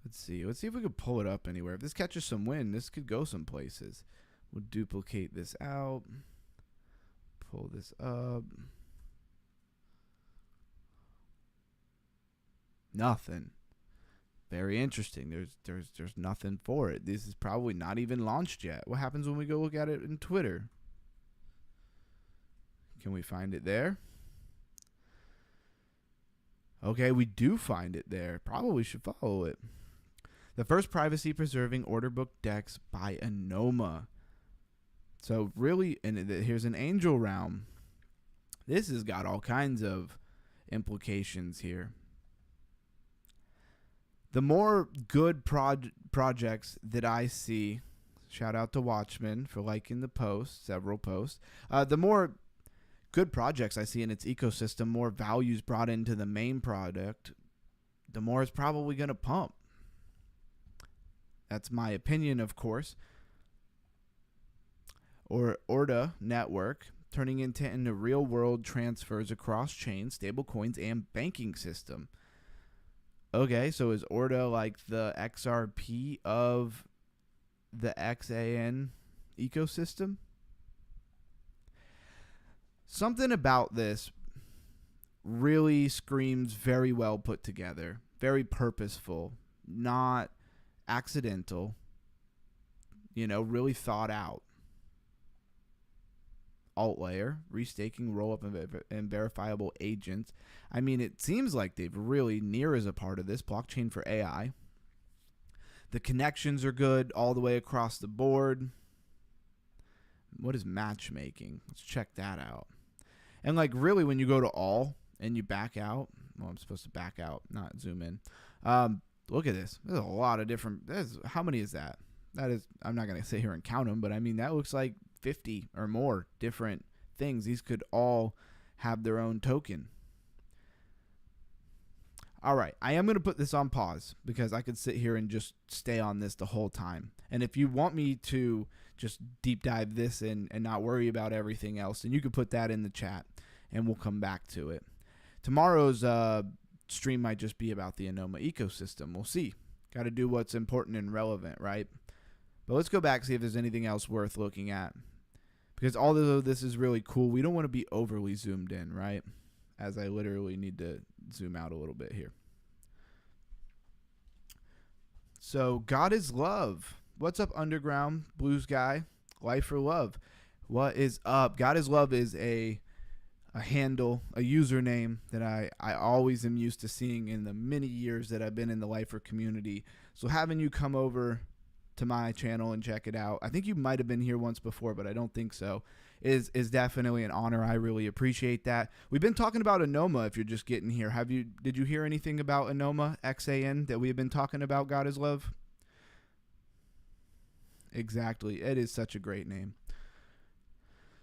let's see if we could pull it up anywhere. If this catches some wind, this could go some places. We'll duplicate this out, pull this up. Nothing. Very interesting. There's nothing for it. This is probably not even launched yet. What happens when we go look at it in Twitter? Can we find it there? Okay, we do find it there. Probably should follow it. The first privacy-preserving order book DEX by Anoma. So really, and here's an angel realm. This has got all kinds of implications here. The more good projects that I see, shout out to Watchmen for liking the post, several posts. The more good projects I see in its ecosystem, more values brought into the main product, the more it's probably going to pump. That's my opinion, of course. Or Orda network, turning intent into real-world transfers across chains, stablecoins, and banking system. Okay, so is Orda like the XRP of the XAN ecosystem? Something about this really screams very well put together, very purposeful, not accidental, really thought out. Alt layer, restaking, roll up, and verifiable agents. I mean, it seems like they've really near as a part of this blockchain for AI. The connections are good all the way across the board. What is matchmaking? Let's check that out. And really, when you go to all and you back out, well, I'm supposed to back out, not zoom in. Look at this. There's a lot of different. How many is that? That is. I'm not gonna sit here and count them, but I mean that looks like 50 or more different things. These could all have their own token. All right, I am going to put this on pause because I could sit here and just stay on this the whole time. And if you want me to just deep dive this in and not worry about everything else, then you could put that in the chat and we'll come back to it. Tomorrow's stream might just be about the Anoma ecosystem. We'll see. Got to do what's important and relevant, right? But let's go back, see if there's anything else worth looking at. Because although this is really cool, we don't want to be overly zoomed in, right? As I literally need to zoom out a little bit here. So God is love. What's up, Underground, Blues Guy, Life for Love? What is up? God is love is a handle, a username that I always am used to seeing in the many years that I've been in the Lifer community. So having you come over to my channel and check it out, I think you might have been here once before, but I don't think so, is definitely an honor. I really appreciate that. We've been talking about Anoma. If you're just getting here, did you hear anything about Anoma XAN that we have been talking about? God is love. Exactly. It is such a great name.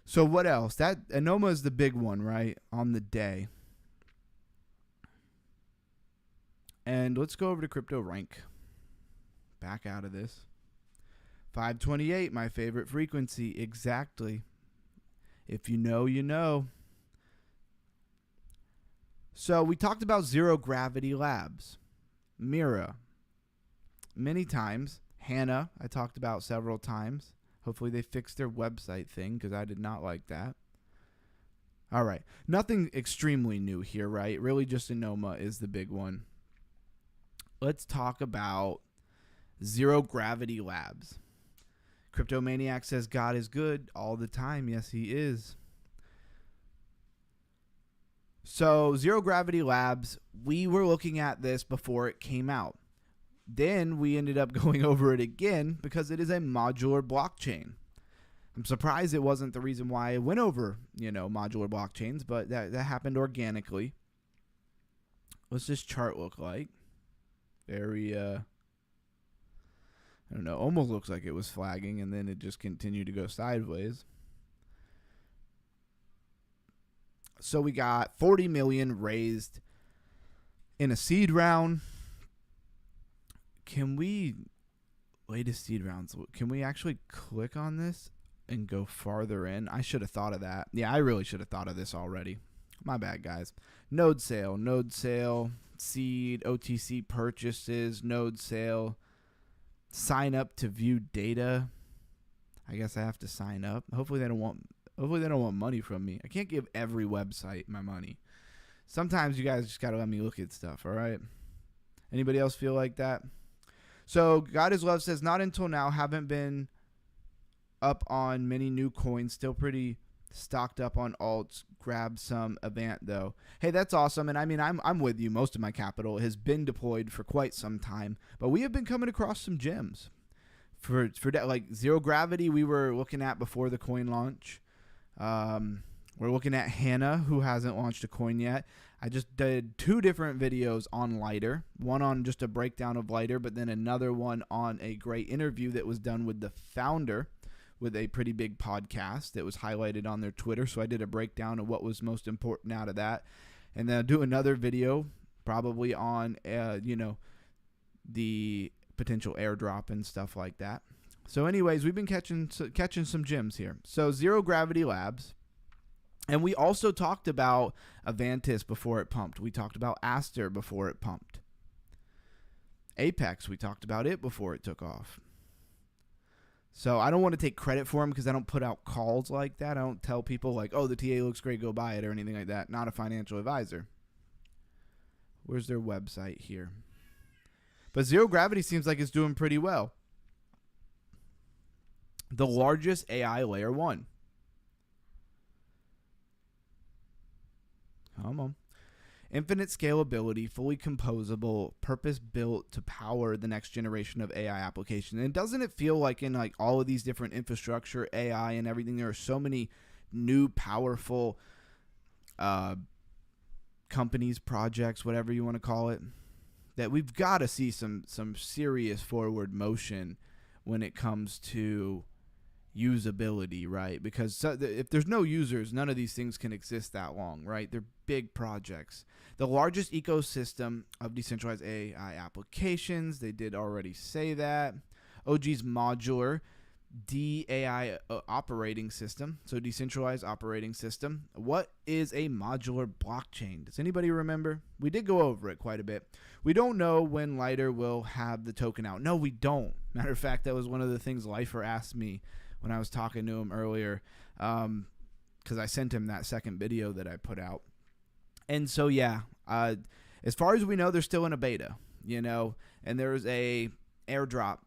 So what else? That Anoma is the big one, right, on the day. And let's go over to Crypto Rank. Back out of this. 528, my favorite frequency. Exactly. If you know, you know. So we talked about Zero Gravity Labs. Mira. Many times. Hannah, I talked about several times. Hopefully they fixed their website thing, because I did not like that. All right. Nothing extremely new here, right? Really just Anoma is the big one. Let's talk about Zero Gravity Labs. Cryptomaniac says God is good all the time. Yes, he is. So Zero Gravity Labs, we were looking at this before it came out. Then we ended up going over it again because it is a modular blockchain. I'm surprised it wasn't the reason why I went over, modular blockchains, but that happened organically. What's this chart look like? Very, I don't know, almost looks like it was flagging and then it just continued to go sideways. So we got 40 million raised in a seed round. Can we, latest seed rounds, can we actually click on this and go farther in? I should have thought of that. Yeah, I really should have thought of this already. My bad, guys. Node sale, seed, OTC purchases, node sale, sign up to view data. I guess I have to sign up. Hopefully they don't want money from me. I can't give every website my money. Sometimes you guys just got to let me look at stuff, all right? Anybody else feel like that? So God is Love says, not until now, haven't been up on many new coins. Still pretty stocked up on alts. Grab some Avant though. Hey, that's awesome. And I mean, I'm with you. Most of my capital has been deployed for quite some time, but we have been coming across some gems. For that, like Zero Gravity, we were looking at before the coin launch. We're looking at Hannah, who hasn't launched a coin yet. I just did 2 different videos on Lighter. One on just a breakdown of Lighter, but then another one on a great interview that was done with the founder with a pretty big podcast that was highlighted on their Twitter. So I did a breakdown of what was most important out of that. And then I'll do another video probably on, the potential airdrop and stuff like that. So anyways, we've been catching some gems here. So Zero Gravity Labs. And we also talked about Avantis before it pumped. We talked about Aster before it pumped. Apex, we talked about it before it took off. So I don't want to take credit for them because I don't put out calls like that. I don't tell people like, oh, the TA looks great, go buy it or anything like that. Not a financial advisor. Where's their website here? But Zero Gravity seems like it's doing pretty well. The largest AI layer 1. Come on. Infinite scalability, fully composable, purpose-built to power the next generation of AI applications. And doesn't it feel like in like all of these different infrastructure, AI and everything, there are so many new powerful companies, projects, whatever you want to call it, that we've got to see some serious forward motion when it comes to usability, right? Because if there's no users, none of these things can exist that long, right? They're big projects. The largest ecosystem of decentralized AI applications, they did already say that. OG's modular DAI operating system, so decentralized operating system. What is a modular blockchain? Does anybody remember? We did go over it quite a bit. We don't know when Lighter will have the token out. No, we don't. Matter of fact, that was one of the things Lifer asked me when I was talking to him earlier, because I sent him that second video that I put out. And so, yeah, as far as we know, they're still in a beta, and there's a airdrop,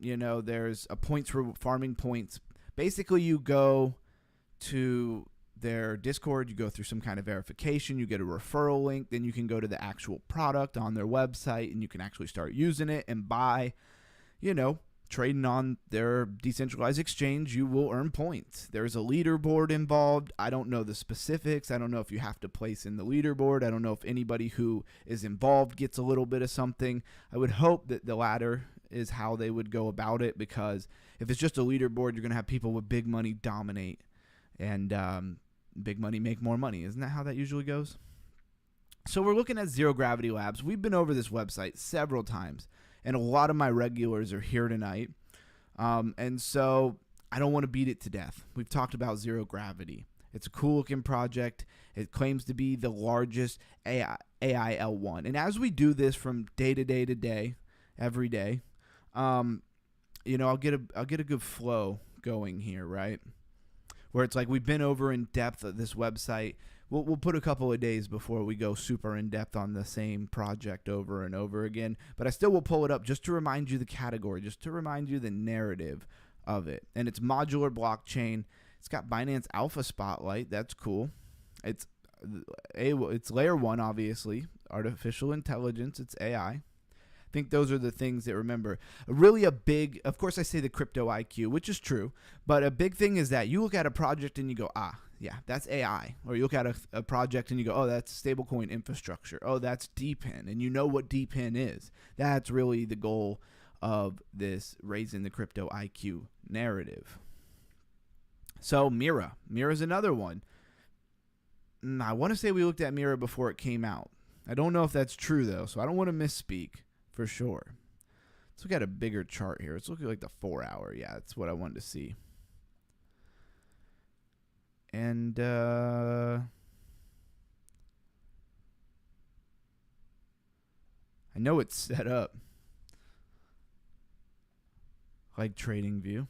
there's a points for farming points. Basically, you go to their Discord, you go through some kind of verification, you get a referral link, then you can go to the actual product on their website and you can actually start using it and buy, trading on their decentralized exchange. You will earn points. There's a leaderboard involved. I don't know the specifics. I don't know if you have to place in the leaderboard. I don't know if anybody who is involved gets a little bit of something. I would hope that the latter is how they would go about it, because if it's just a leaderboard, you're going to have people with big money dominate, and big money make more money. Isn't that how that usually goes? So we're looking at Zero Gravity Labs. We've been over this website several times, and a lot of my regulars are here tonight. And so I don't want to beat it to death. We've talked about Zero Gravity. It's a cool looking project. It claims to be the largest AI L1. And as we do this from day to day to day, every day, I'll get a good flow going here, right? Where it's like we've been over in depth of this website. We'll put a couple of days before we go super in depth on the same project over and over again. But I still will pull it up just to remind you the category, just to remind you the narrative of it. And it's modular blockchain. It's got Binance Alpha Spotlight. That's cool. It's layer 1, obviously. Artificial intelligence. It's AI. I think those are the things that remember. Really a big, of course I say the crypto IQ, which is true, but a big thing is that you look at a project and you go, yeah, that's AI. Or you look at a project and you go, oh, that's stablecoin infrastructure. Oh, that's DPIN. And you know what DPIN is. That's really the goal of this raising the crypto IQ narrative. So Mira. Mira's another one. I want to say we looked at Mira before it came out. I don't know if that's true, though, so I don't want to misspeak. For sure. Let's look at a bigger chart here. Let's look at like the 4-hour. Yeah, that's what I wanted to see. And I know it's set up like trading view.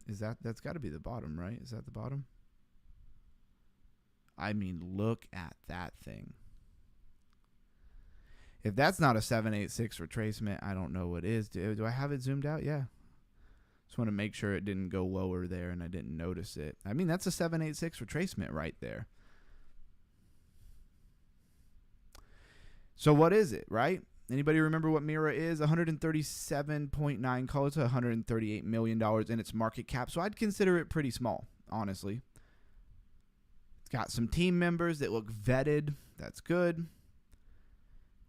That's got to be the bottom, right? Is that the bottom? I mean, look at that thing. If that's not a 786 retracement, I don't know what is. Do I have it zoomed out? Yeah. Just want to make sure it didn't go lower there and I didn't notice it. I mean, that's a 786 retracement right there. So what is it, right? Anybody remember what Mira is? 137.9, call it $138 million in its market cap. So I'd consider it pretty small, honestly. It's got some team members that look vetted. That's good.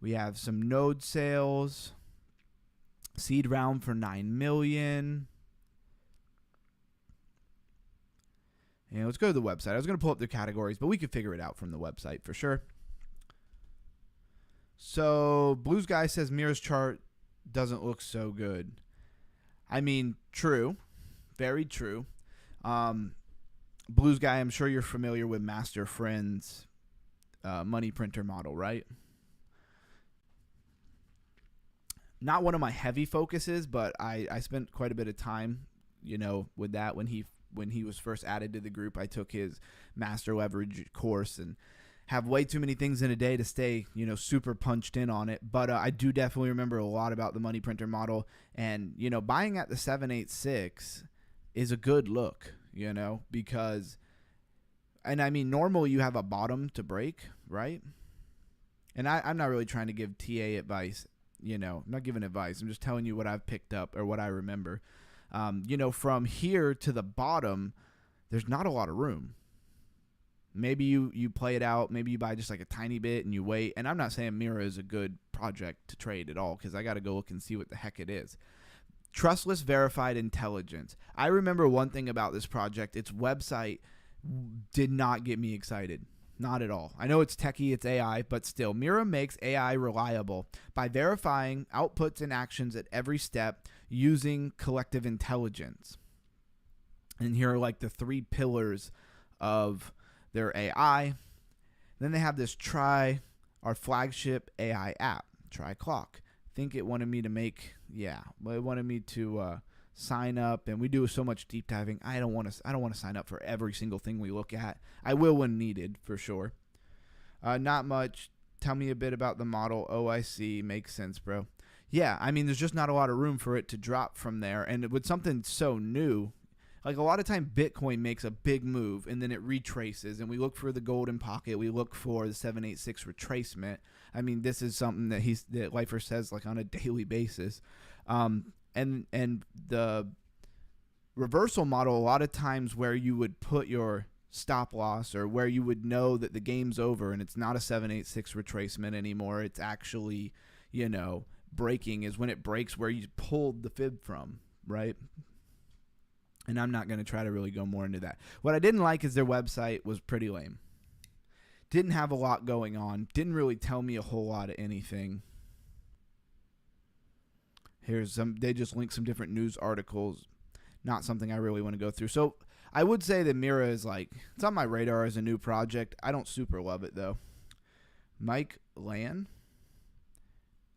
We have some node sales, seed round for $9 million. And let's go to the website. I was going to pull up the categories, but we could figure it out from the website for sure. So Blues Guy says Mira's chart doesn't look so good. I mean, true, very true. Blues Guy, I'm sure you're familiar with Master Friend's money printer model, right? Not one of my heavy focuses, but I spent quite a bit of time, with that when he was first added to the group. I took his master leverage course and have way too many things in a day to stay, super punched in on it. But I do definitely remember a lot about the money printer model, and buying at the 786 is a good look, because, and I mean, normally you have a bottom to break, right? And I'm not really trying to give TA advice. I'm not giving advice. I'm just telling you what I've picked up or what I remember. From here to the bottom, there's not a lot of room. Maybe you play it out. Maybe you buy just like a tiny bit and you wait. And I'm not saying Mira is a good project to trade at all, because I got to go look and see what the heck it is. Trustless verified intelligence. I remember one thing about this project. Its website did not get me excited. Not at all. I know it's techie, it's AI, but still, Mira makes AI reliable by verifying outputs and actions at every step using collective intelligence. And here are like the 3 pillars of their AI. Then they have this our flagship AI app, Clock. I think it wanted me to sign up, and we do so much deep diving. I don't want to sign up for every single thing we look at. I will when needed, for sure. Not much tell me a bit about the model. Oh, I see. Makes sense, bro. Yeah, I mean, there's just not a lot of room for it to drop from there. And with something so new, like a lot of time Bitcoin makes a big move and then it retraces, and we look for the golden pocket. We look for the 786 retracement. I mean, this is something that Lifer says like on a daily basis. And the reversal model, a lot of times where you would put your stop loss, or where you would know that the game's over and it's not a 786 retracement anymore, it's actually, breaking, is when it breaks where you pulled the fib from, right? And I'm not going to try to really go more into that. What I didn't like is their website was pretty lame. Didn't have a lot going on. Didn't really tell me a whole lot of anything. They just linked some different news articles. Not something I really want to go through. So I would say that Mira is it's on my radar as a new project. I don't super love it though. Mike Lan.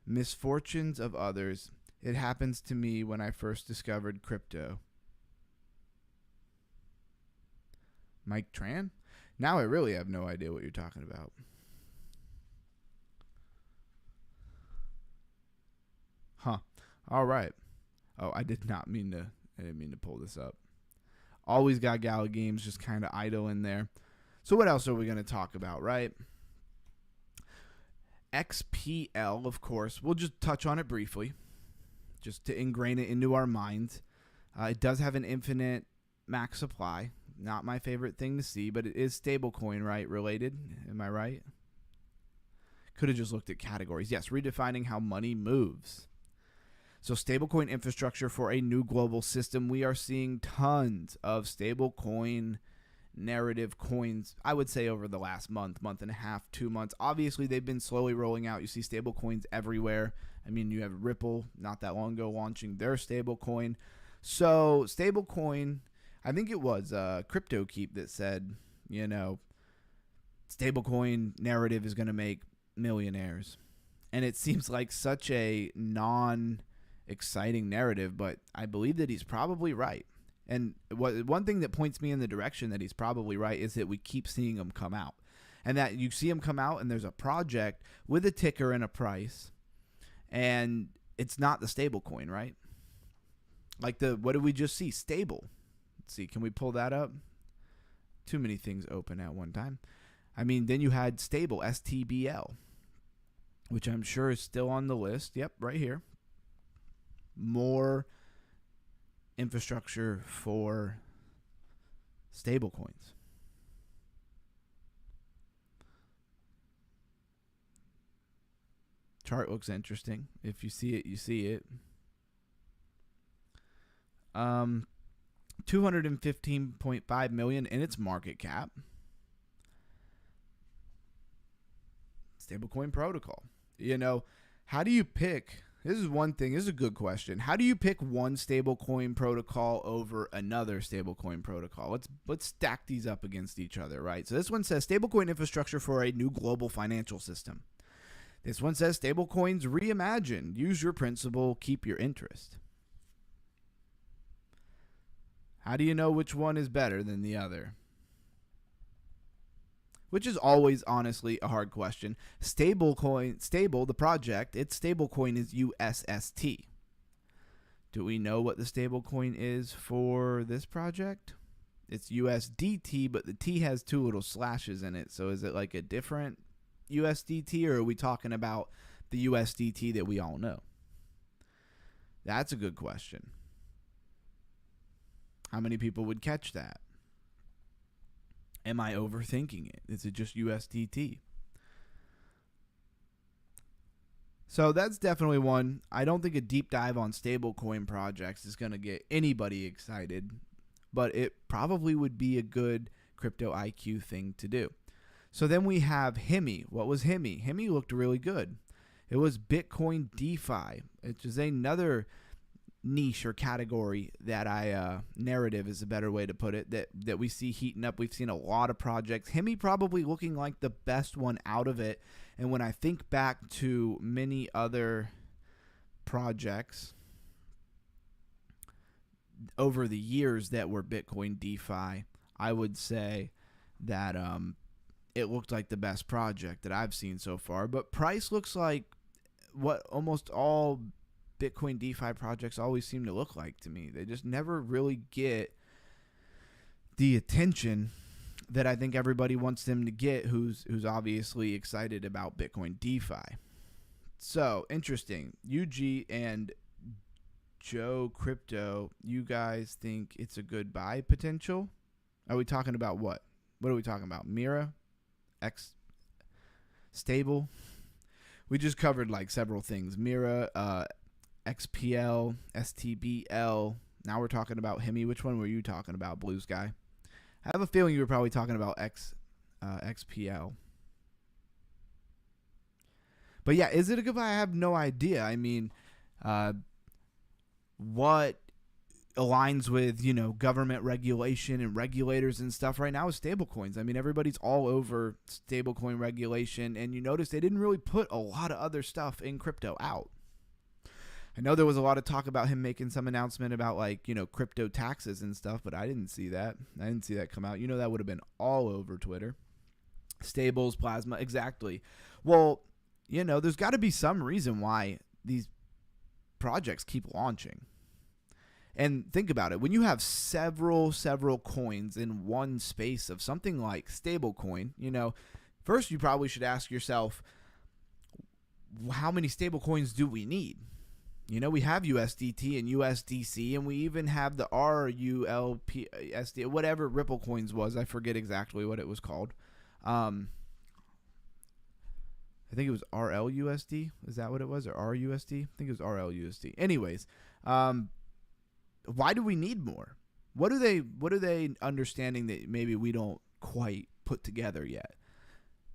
Misfortunes of others. It happens to me when I first discovered crypto. Mike Tran? Now I really have no idea what you're talking about. Huh. All right. Oh, I didn't mean to pull this up. Always got Gala Games just kind of idle in there. So what else are we going to talk about, right? XPL, of course. We'll just touch on it briefly, just to ingrain it into our minds. It does have an infinite max supply. Not my favorite thing to see, but it is stablecoin, right, related. Am I right? Could have just looked at categories. Yes, redefining how money moves. So stablecoin infrastructure for a new global system. We are seeing tons of stablecoin narrative coins, I would say, over the last month and a half, 2 months. Obviously, they've been slowly rolling out. You see stablecoins everywhere. I mean, you have Ripple not that long ago launching their stablecoin. So stablecoin, I think it was CryptoKeep that said, stablecoin narrative is going to make millionaires. And it seems like such a non-exciting narrative, but I believe that he's probably right. And one thing that points me in the direction that he's probably right is that we keep seeing them come out. And that you see them come out and there's a project with a ticker and a price, and it's not the stable coin, right? Like what did we just see? Stable. Let's see, can we pull that up? Too many things open at one time. I mean, then you had stable, STBL, which I'm sure is still on the list. Yep, right here. More infrastructure for stable coins. Chart looks interesting. If you see it, you see it. 215.5 million in its market cap. Stablecoin protocol. How do you pick? This is one thing. This is a good question. How do you pick one stablecoin protocol over another stablecoin protocol? Let's stack these up against each other, right? So this one says stablecoin infrastructure for a new global financial system. This one says stablecoins reimagined. Use your principal, keep your interest. How do you know which one is better than the other? Which is always, honestly, a hard question. Stable, the project, its stablecoin is USST. Do we know what the stablecoin is for this project? It's USDT, but the T has two little slashes in it. So is it like a different USDT, or are we talking about the USDT that we all know? That's a good question. How many people would catch that? Am I overthinking it? Is it just USDT? So that's definitely one. I don't think a deep dive on stablecoin projects is going to get anybody excited, but it probably would be a good crypto IQ thing to do. So then we have Hemi. What was Hemi? Hemi looked really good. It was Bitcoin DeFi, which is another niche or category that narrative is a better way to put it, that we see heating up. We've seen a lot of projects. Hemi probably looking like the best one out of it. And when I think back to many other projects over the years that were Bitcoin DeFi, I would say that it looked like the best project that I've seen so far. But price looks like what almost all Bitcoin DeFi projects always seem to look like to me. They just never really get the attention that I think everybody wants them to get who's obviously excited about Bitcoin DeFi. So, interesting. UG and Joe Crypto, you guys think it's a good buy potential? Are we talking about what? What are we talking about? Mira? X Stable? We just covered like several things. Mira, XPL, STBL. Now we're talking about Hemi. Which one were you talking about, Blue Sky? I have a feeling you were probably talking about XPL. But yeah, is it a good buy? I have no idea. I mean, what aligns with, government regulation and regulators and stuff right now is stablecoins. I mean, everybody's all over stablecoin regulation, and you notice they didn't really put a lot of other stuff in crypto out. I know there was a lot of talk about him making some announcement about crypto taxes and stuff, but I didn't see that. I didn't see that come out. That would have been all over Twitter. Stables, plasma, exactly. Well, there's got to be some reason why these projects keep launching. And think about it. When you have several coins in one space of something like stablecoin, first you probably should ask yourself, how many stablecoins do we need? We have USDT and USDC, and we even have the RULPSD, whatever Ripple Coins was. I forget exactly what it was called. I think it was RLUSD. Is that what it was? Or RUSD? I think it was RLUSD. Anyways, why do we need more? What are they understanding that maybe we don't quite put together yet?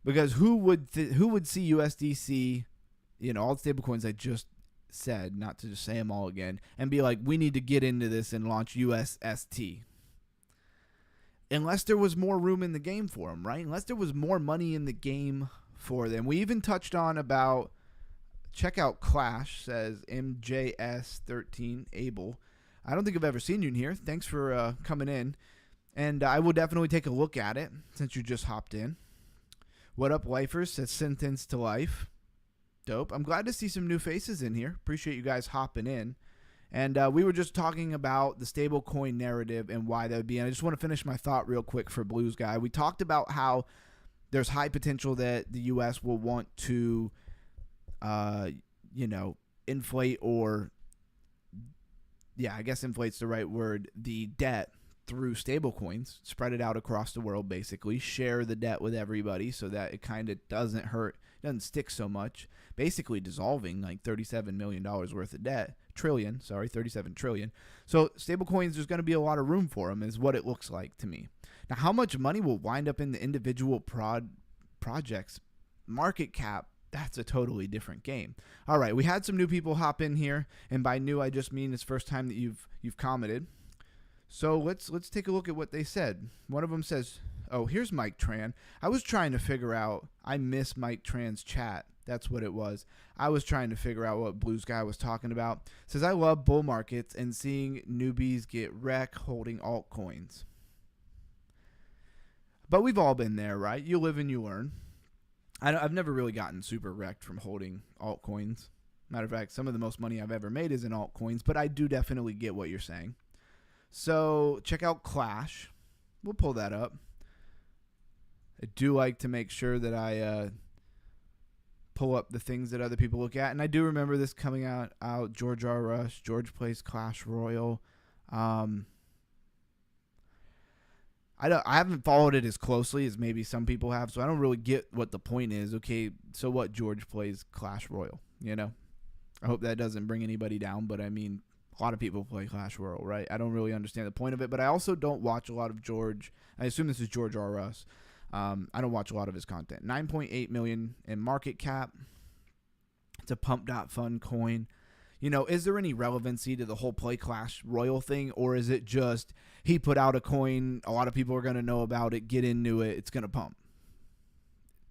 Because who would see USDC, all the stable coins I just said, not to just say them all again, and be like, we need to get into this and launch USST? Unless there was more room in the game for them, right? Unless there was more money in the game for them. We even touched on about, check out Clash, says MJS13 Abel. I don't think I've ever seen you in here. Thanks for coming in. And I will definitely take a look at it since you just hopped in. What up, lifers? Says Sentence to Life. Dope. I'm glad to see some new faces in here. Appreciate you guys hopping in. And we were just talking about the stablecoin narrative and why that would be. And I just want to finish my thought real quick for Blues Guy. We talked about how there's high potential that the U.S. will want to, inflate or, I guess inflate's the right word, the debt through stablecoins, spread it out across the world, basically, share the debt with everybody so that it kind of doesn't hurt, doesn't stick so much, basically dissolving like $37 million worth of debt, 37 trillion. So stablecoins, there's going to be a lot of room for them is what it looks like to me. Now, how much money will wind up in the individual projects, market cap, that's a totally different game. All right, we had some new people hop in here, and by new I just mean it's first time that you've commented. So let's take a look at what they said. One of them says, oh, here's Mike Tran. I was trying to figure out, I miss Mike Tran's chat. That's what it was. I was trying to figure out what Blues Guy was talking about. Says, I love bull markets and seeing newbies get wrecked holding altcoins. But we've all been there, right? You live and you learn. I've never really gotten super wrecked from holding altcoins. Matter of fact, some of the most money I've ever made is in altcoins, but I do definitely get what you're saying. So check out Clash. We'll pull that up. I do like to make sure that I pull up the things that other people look at. And I do remember this coming out George R. Rush, George plays Clash Royale. I haven't followed it as closely as maybe some people have, so I don't really get what the point is. Okay, so what? George plays Clash Royale, I hope that doesn't bring anybody down, but I mean, a lot of people play Clash Royale, right? I don't really understand the point of it, but I also don't watch a lot of George. I assume this is George R. Russ. I don't watch a lot of his content. 9.8 million in market cap. It's a pump.fun coin. Is there any relevancy to the whole play Clash Royale thing, or is it just he put out a coin, a lot of people are going to know about it, get into it, it's going to pump?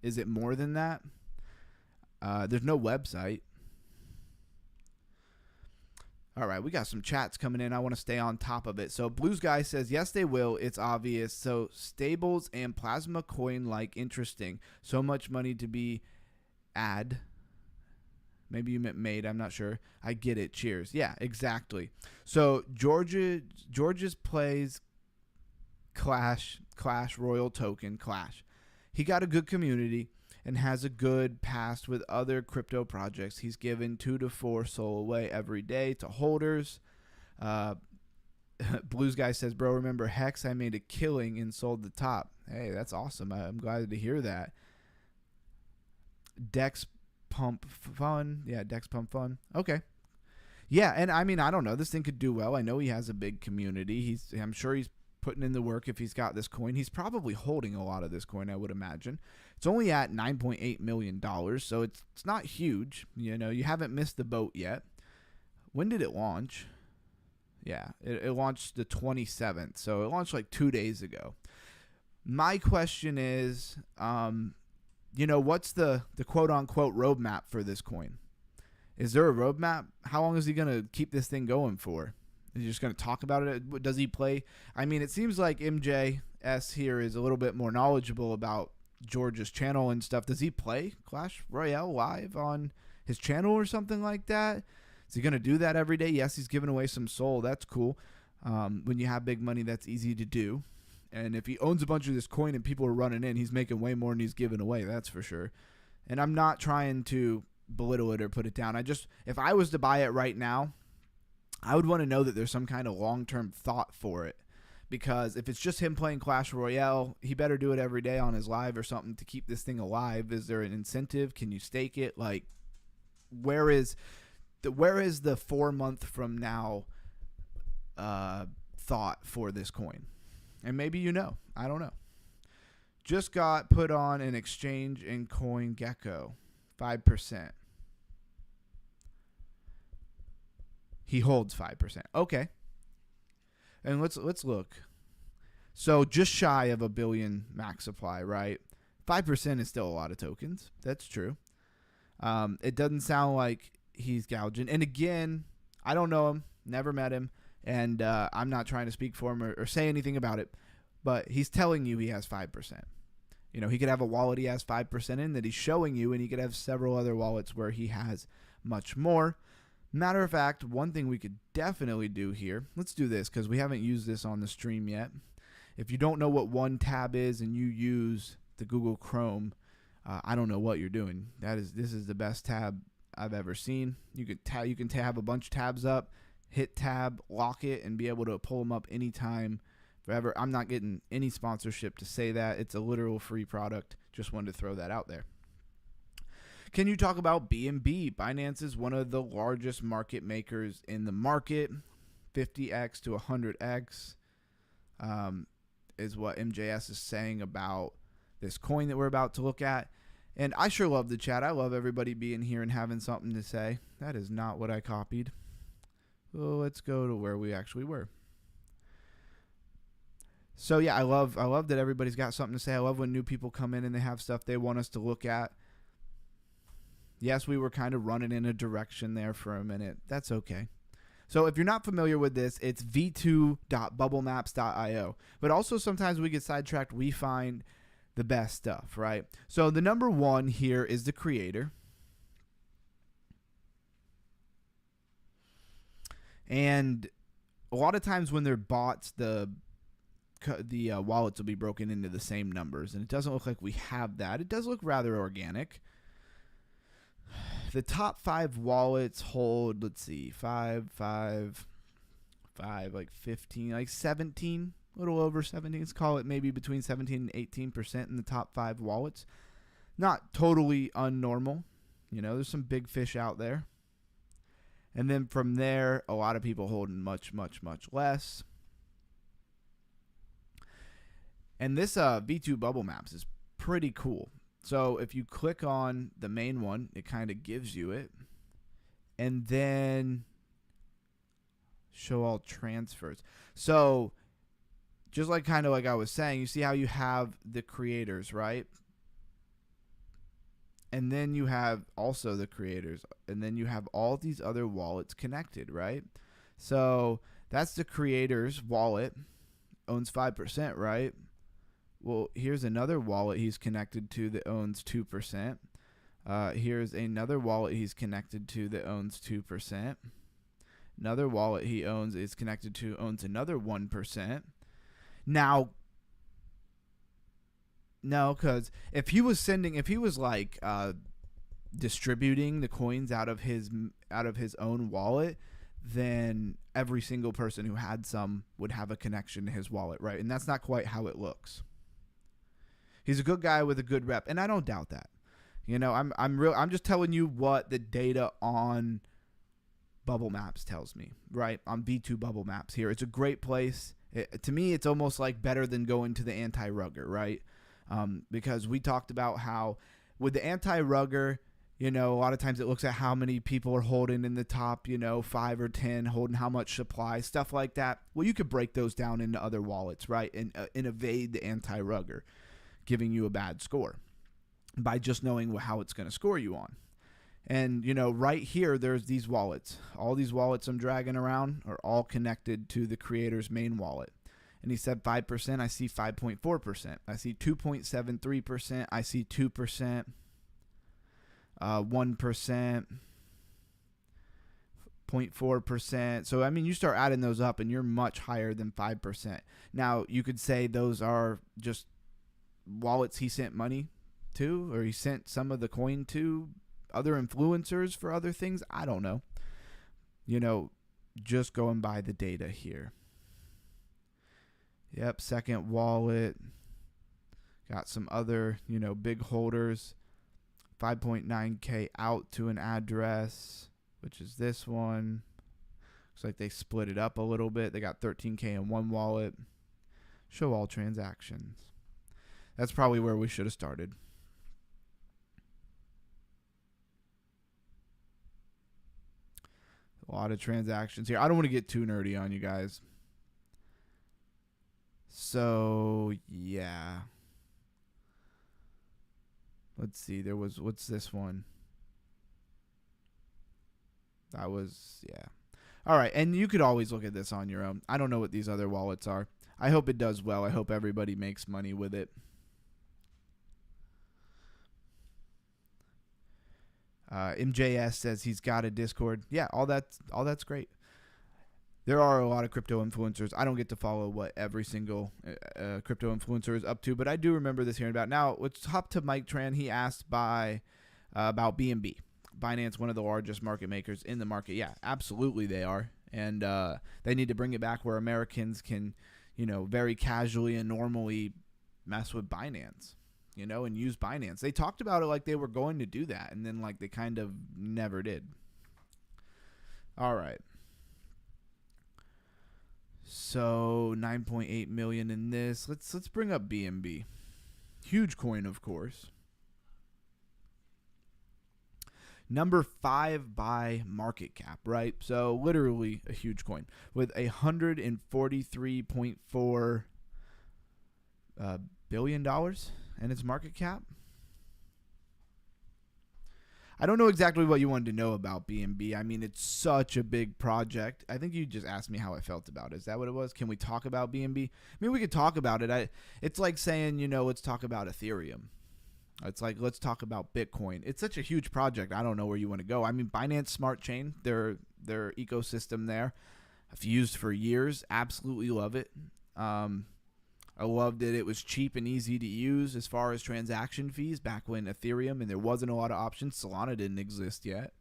Is it more than that? There's no website. All right, we got some chats coming in. I want to stay on top of it. So Blues Guy says, yes, they will. It's obvious. So stables and plasma coin like interesting. So much money to be add. Maybe you meant made. I'm not sure. I get it. Cheers. Yeah, exactly. So George's plays Clash Royal Token Clash. He got a good community and has a good past with other crypto projects. He's given 2 to 4 SOL away every day to holders. Blues Guy says, bro, remember Hex? I made a killing and sold the top. Hey, that's awesome. I'm glad to hear that. Dex Pump Fun. Yeah, Dex Pump Fun. Okay. Yeah, and I mean, I don't know. This thing could do well. I know he has a big community. I'm sure he's putting in the work if he's got this coin. He's probably holding a lot of this coin, I would imagine. It's only at $9.8 million, so it's not huge. You know, you haven't missed the boat yet. When did it launch? Yeah, it launched the 27th, so it launched like 2 days ago. My question is, what's the quote-unquote roadmap for this coin? Is there a roadmap? How long is he going to keep this thing going for? Is he just going to talk about it? Does he play? I mean, it seems like MJS here is a little bit more knowledgeable about George's channel and stuff. Does he play Clash Royale live on his channel or something like that? Is he going to do that every day? Yes, he's giving away some SOL. That's cool. When you have big money, that's easy to do. And if he owns a bunch of this coin and people are running in, he's making way more than he's giving away. That's for sure. And I'm not trying to belittle it or put it down. If I was to buy it right now, I would want to know that there's some kind of long-term thought for it. Because if it's just him playing Clash Royale, he better do it every day on his live or something to keep this thing alive. Is there an incentive? Can you stake it? Like, where is the 4 month from now thought for this coin? And maybe I don't know. Just got put on an exchange in CoinGecko, 5%. He holds 5%. Okay. And let's look. So just shy of 1 billion max supply, right? 5% is still a lot of tokens. That's true. It doesn't sound like he's gouging. And again, I don't know him, never met him, and I'm not trying to speak for him or say anything about it, but he's telling you he has 5%. He could have a wallet he has 5% in that he's showing you, and he could have several other wallets where he has much more. Matter of fact, one thing we could definitely do here, let's do this because we haven't used this on the stream yet. If you don't know what one tab is and you use the Google Chrome, I don't know what you're doing. This is the best tab I've ever seen. You can have a bunch of tabs up, hit tab, lock it, and be able to pull them up anytime, forever. I'm not getting any sponsorship to say that. It's a literal free product. Just wanted to throw that out there. Can you talk about BNB? Binance is one of the largest market makers in the market. 50x to 100x is what MJS is saying about this coin that we're about to look at. And I sure love the chat. I love everybody being here and having something to say. That is not what I copied. Well, let's go to where we actually were. So yeah, I love that everybody's got something to say. I love when new people come in and they have stuff they want us to look at. Yes, we were kind of running in a direction there for a minute. That's okay. So if you're not familiar with this, it's v2.bubblemaps.io. But also sometimes we get sidetracked. We find the best stuff, right? So the number one here is the creator. And a lot of times when they're bots, the wallets will be broken into the same numbers. And it doesn't look like we have that. It does look rather organic. The top 5 wallets hold, let's see, 5, like 15, like 17, a little over 17. Let's call it maybe between 17 and 18% in the top 5 wallets. Not totally unnormal. There's some big fish out there. And then from there, a lot of people holding much, much, much less. And this V2 Bubble Maps is pretty cool. So if you click on the main one, it kind of gives you it. And then show all transfers. So just like I was saying, you see how you have the creators, right? And then you have also the creators. And then you have all these other wallets connected, right? So that's the creator's wallet. Owns 5%, right? Well, here's another wallet he's connected to that owns 2%. Here's another wallet he's connected to that owns 2%. Another wallet he owns is connected to owns another 1%. Now, no, because if he was like distributing the coins out of his own wallet, then every single person who had some would have a connection to his wallet, right? And that's not quite how it looks. He's a good guy with a good rep, and I don't doubt that. You know, I'm just telling you what the data on Bubble Maps tells me, right? On V2 Bubble Maps here. It's a great place. To me, it's almost like better than going to the anti-rugger, right? Because we talked about how with the anti-rugger, you know, a lot of times it looks at how many people are holding in the top, 5 or 10, holding how much supply, stuff like that. Well, you could break those down into other wallets, right? And evade the anti-rugger giving you a bad score by just knowing how it's going to score you on. And, right here, there's these wallets. All these wallets I'm dragging around are all connected to the creator's main wallet. And he said 5%. I see 5.4%. I see 2.73%. I see 2%, 1%, 0.4%. So, I mean, you start adding those up and you're much higher than 5%. Now, you could say those are just wallets he sent money to, or he sent some of the coin to other influencers for other things. I don't know. Just going by the data here. Yep, second wallet. Got some other, big holders. 5.9K out to an address, which is this one. Looks like they split it up a little bit. They got 13K in one wallet. Show all transactions. That's probably where we should have started. A lot of transactions here. I don't want to get too nerdy on you guys. So, yeah. Let's see. What's this one? That was, yeah. All right. And you could always look at this on your own. I don't know what these other wallets are. I hope it does well. I hope everybody makes money with it. MJS says he's got a Discord. Yeah, all that's great. There are a lot of crypto influencers. I don't get to follow what every single crypto influencer is up to, but I do remember this hearing about. Now, let's hop to Mike Tran. He asked about BNB. Binance, one of the largest market makers in the market. Yeah, absolutely they are. And they need to bring it back where Americans can, very casually and normally mess with Binance. And use Binance. They talked about it like they were going to do that, and then they kind of never did. All right. So 9.8 million in this. Let's bring up BNB. Huge coin, of course. Number 5 by market cap, right? So literally a huge coin with $143.4 billion in its market cap. I don't know exactly what you wanted to know about BNB. I mean, it's such a big project. I think you just asked me how I felt about it. Is that what it was? Can we talk about BNB? I mean, we could talk about it. It's like saying, let's talk about Ethereum. It's like, let's talk about Bitcoin. It's such a huge project. I don't know where you want to go. I mean, Binance Smart Chain, their ecosystem there, I've used for years. Absolutely love it. I loved it. It was cheap and easy to use as far as transaction fees back when Ethereum and there wasn't a lot of options. Solana didn't exist yet,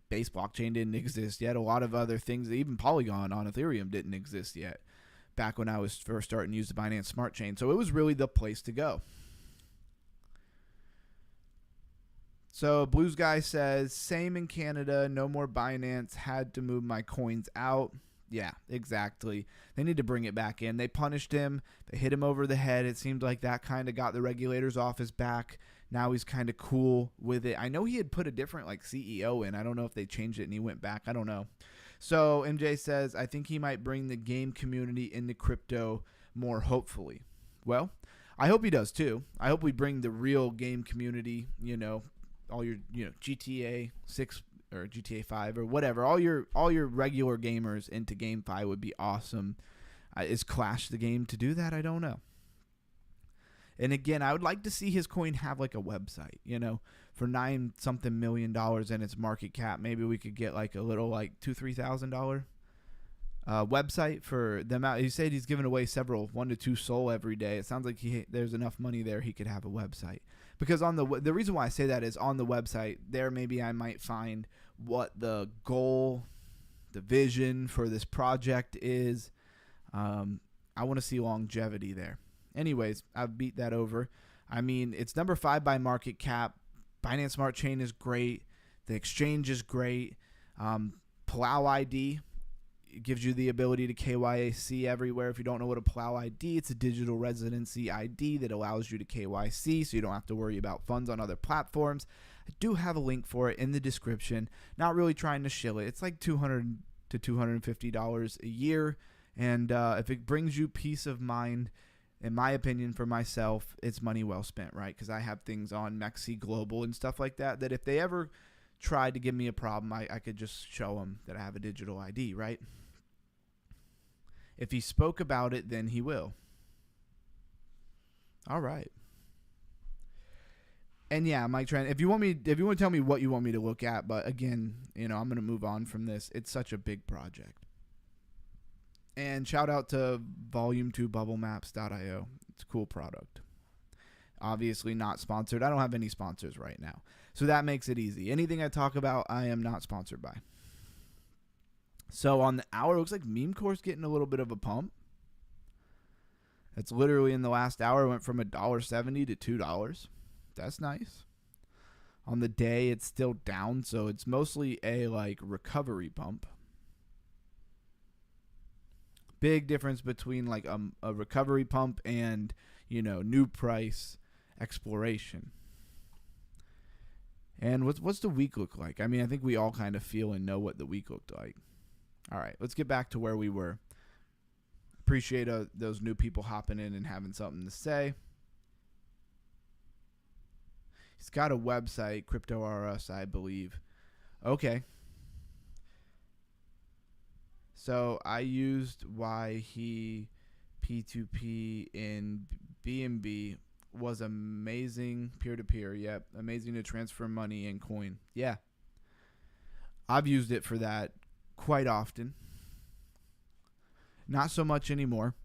Base blockchain didn't exist yet. A lot of other things, even Polygon on Ethereum didn't exist yet back when I was first starting to use the Binance Smart Chain. So it was really the place to go. So Blues Guy says, same in Canada, no more Binance, had to move my coins out. Yeah, exactly. They need to bring it back in. They punished him. They hit him over the head. It seemed like that kind of got the regulators off his back. Now he's kind of cool with it. I know he had put a different CEO in. I don't know if they changed it and he went back. I don't know. So MJ says, I think he might bring the game community into crypto more hopefully. Well, I hope he does too. I hope we bring the real game community, all your GTA 6 or GTA 5 or whatever, all your regular gamers into GameFi would be awesome. Is Clash the game to do that? I don't know. And again, I would like to see his coin have like a website, for $9 something million in its market cap. Maybe we could get like a little like $2,000-$3,000 website for them out. He said he's giving away several 1 to 2 SOL every day. It sounds like there's enough money there he could have a website. Because on the reason why I say that is on the website there, maybe I might find what the goal, the vision for this project is. I want to see longevity there. Anyways, I've beat that over. I mean, it's number 5 by market cap. Binance Smart Chain is great. The exchange is great. Palau ID gives you the ability to KYC everywhere. If you don't know what a Palau ID, it's a digital residency ID that allows you to KYC, so you don't have to worry about funds on other platforms. I do have a link for it in the description. Not really trying to shill it. It's like $200 to $250 a year, and if it brings you peace of mind, in my opinion, for myself, it's money well spent, right? Because I have things on Mexi Global and stuff like that if they ever tried to give me a problem, I could just show them that I have a digital ID, right? If he spoke about it, then he will. All right. And yeah, Mike Trent, if you want to tell me what you want me to look at, but again, I'm going to move on from this. It's such a big project. And shout out to volume2bubblemaps.io. It's a cool product. Obviously not sponsored. I don't have any sponsors right now. So that makes it easy. Anything I talk about, I am not sponsored by. So on the hour, it looks like Meme Core's getting a little bit of a pump. It's literally in the last hour, it went from $1.70 to $2. That's nice. On the day, it's still down, so it's mostly a recovery pump. Big difference between like a recovery pump and new price exploration. And what's the week look like? I mean, I think we all kind of feel and know what the week looked like. All right, let's get back to where we were. Appreciate those new people hopping in and having something to say. He's got a website, Crypto RS, I believe. Okay. So I used why he P2P in BNB was amazing peer-to-peer. Yep, amazing to transfer money in coin. Yeah. I've used it for that quite often. Not so much anymore.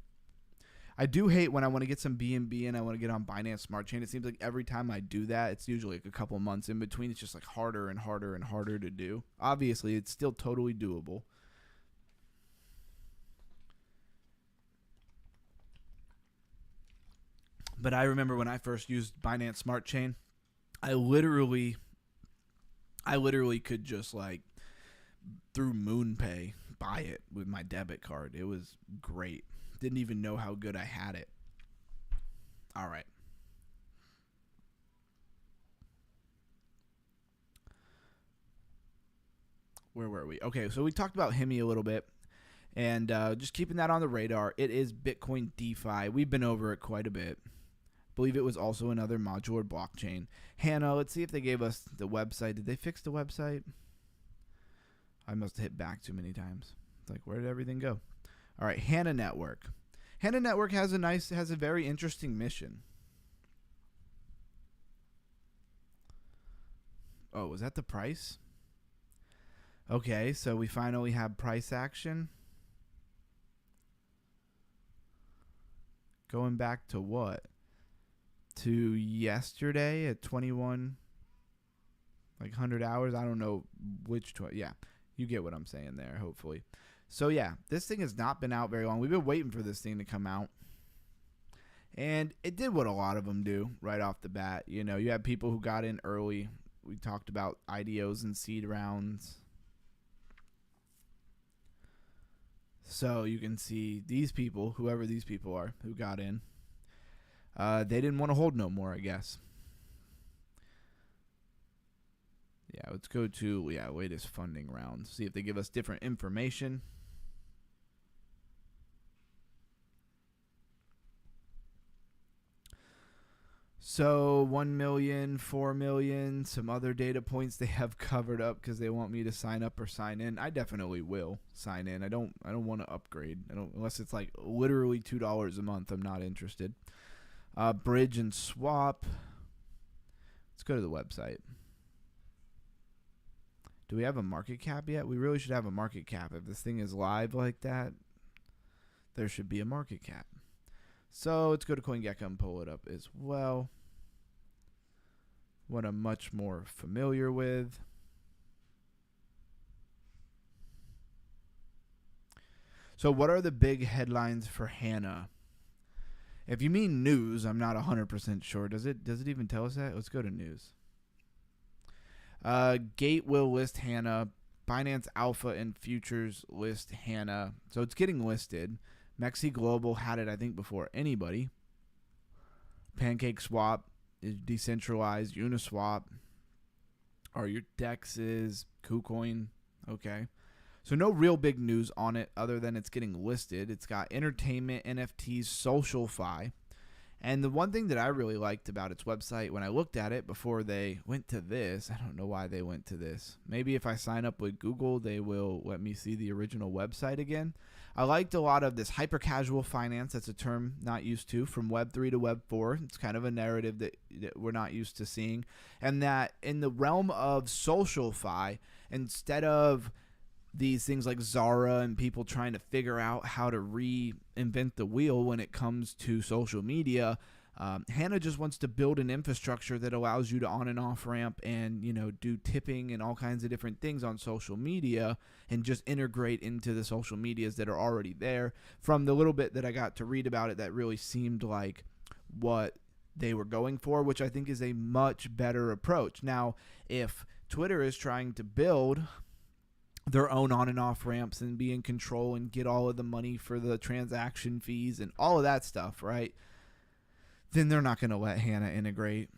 I do hate when I want to get some BNB and I want to get on Binance Smart Chain. It seems like every time I do that, it's usually like a couple months in between. It's just like harder and harder and harder to do. Obviously, it's still totally doable. But I remember when I first used Binance Smart Chain, I literally could just through MoonPay buy it with my debit card. It was great. Didn't even know how good I had it. All right. Where were we? Okay, so we talked about Hemi a little bit. And just keeping that on the radar. It is Bitcoin DeFi. We've been over it quite a bit. Believe it was also another modular blockchain. Hannah, let's see if they gave us the website. Did they fix the website? I must have hit back too many times. It's like, where did everything go? All right, Hannah Network. Hannah Network has a very interesting mission. Oh, was that the price? Okay, so we finally have price action. Going back to what? To yesterday at 21, 100 hours. I don't know which. Yeah, you get what I'm saying there, hopefully. So, yeah, this thing has not been out very long. We've been waiting for this thing to come out. And it did what a lot of them do right off the bat. You had people who got in early. We talked about IDOs and seed rounds. So you can see these people, whoever these people are, who got in. They didn't want to hold no more, I guess. Yeah, let's go to latest funding rounds. See if they give us different information. So 1 million, 4 million, some other data points they have covered up because they want me to sign up or sign in. I definitely will sign in. I don't want to upgrade. I don't, unless it's like literally $2 a month. I'm not interested. Bridge and swap. Let's go to the website. Do we have a market cap yet? We really should have a market cap. If this thing is live like that, there should be a market cap. So let's go to CoinGecko and pull it up as well. What I'm much more familiar with. So what are the big headlines for Hana? If you mean news, I'm not 100% sure. Does it even tell us that? Let's go to news. Gate will list Hana. Binance Alpha and Futures list Hana. So it's getting listed. Mexi Global had it, I think, before anybody. Pancake Swap is decentralized. Uniswap are your DEXs. KuCoin. Okay. So no real big news on it other than it's getting listed. It's got entertainment, NFTs, SocialFi. And the one thing that I really liked about its website when I looked at it before they went to this, I don't know why they went to this. Maybe if I sign up with Google, they will let me see the original website again. I liked a lot of this hyper-casual finance. That's a term not used to, from Web 3 to Web 4. It's kind of a narrative that we're not used to seeing. And that in the realm of SocialFi, instead of these things like Zara and people trying to figure out how to reinvent the wheel when it comes to social media, Hana just wants to build an infrastructure that allows you to on and off ramp and, do tipping and all kinds of different things on social media and just integrate into the social medias that are already there. From the little bit that I got to read about it, that really seemed like what they were going for, which I think is a much better approach. Now, if Twitter is trying to build their own on and off ramps and be in control and get all of the money for the transaction fees and all of that stuff, right? Then they're not going to let Hana integrate.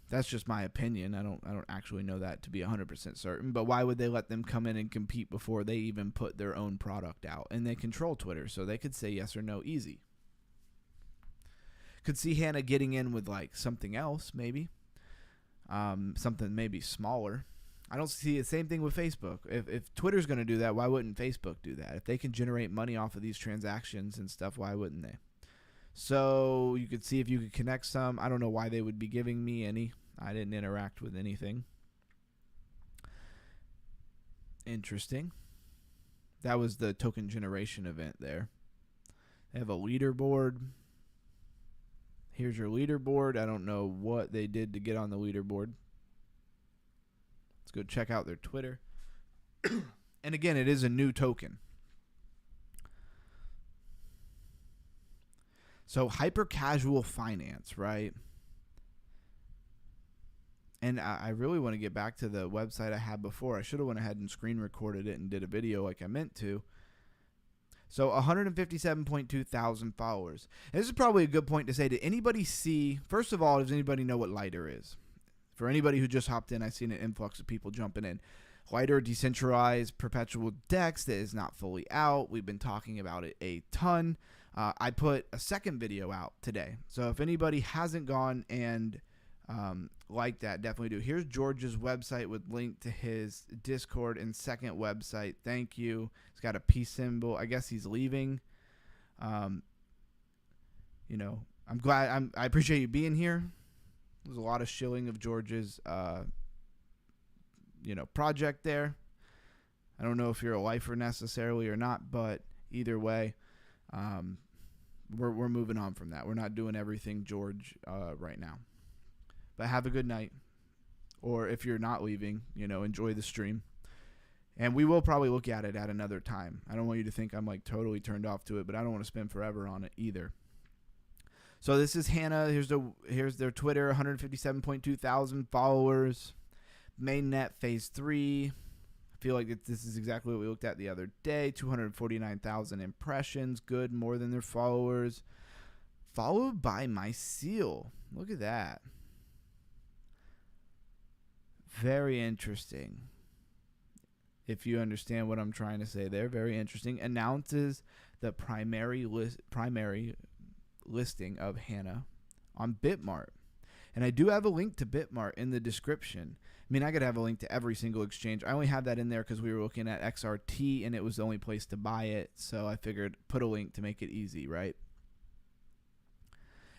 That's just my opinion. I don't actually know that to be 100% certain, but why would they let them come in and compete before they even put their own product out? And they control Twitter, so they could say yes or no easy. Could see Hana getting in with like something else, maybe. Something maybe smaller. I don't see the same thing with Facebook. If Twitter's going to do that, why wouldn't Facebook do that? If they can generate money off of these transactions and stuff, why wouldn't they? So you could see if you could connect some. I don't know why they would be giving me any. I didn't interact with anything. Interesting. That was the token generation event there. They have a leaderboard. Here's your leaderboard. I don't know what they did to get on the leaderboard. Let's go check out their Twitter. And again, it is a new token. So hyper casual finance, right? And I really want to get back to the website I had before. I should have went ahead and screen recorded it and did a video like I meant to. So 157.2 thousand followers. And this is probably a good point to say, did anybody see, first of all, does anybody know what Lighter is? For anybody who just hopped in, I've seen an influx of people jumping in. Lighter, decentralized perpetual DEX that is not fully out. We've been talking about it a ton. I put a second video out today. So if anybody hasn't gone and liked that, definitely do. Here's George's website with link to his Discord and second website. Thank you. He's got a peace symbol. I guess he's leaving. I'm glad. I appreciate you being here. There's a lot of shilling of George's, project there. I don't know if you're a lifer necessarily or not, but either way, we're moving on from that. We're not doing everything George right now. But have a good night. Or if you're not leaving, enjoy the stream. And we will probably look at it at another time. I don't want you to think I'm like totally turned off to it, but I don't want to spend forever on it either. So this is Hana. Here's their Twitter, 157.2 thousand followers. Mainnet phase 3. I feel like this is exactly what we looked at the other day. 249,000 impressions. Good, more than their followers. Followed by Mycel. Look at that. Very interesting. If you understand what I'm trying to say there, very interesting. Announces the primary listing of Hana on Bitmart. And I do have a link to Bitmart in the description. I mean, I could have a link to every single exchange. I only have that in there because we were looking at XRT and it was the only place to buy it. So I figured put a link to make it easy, right?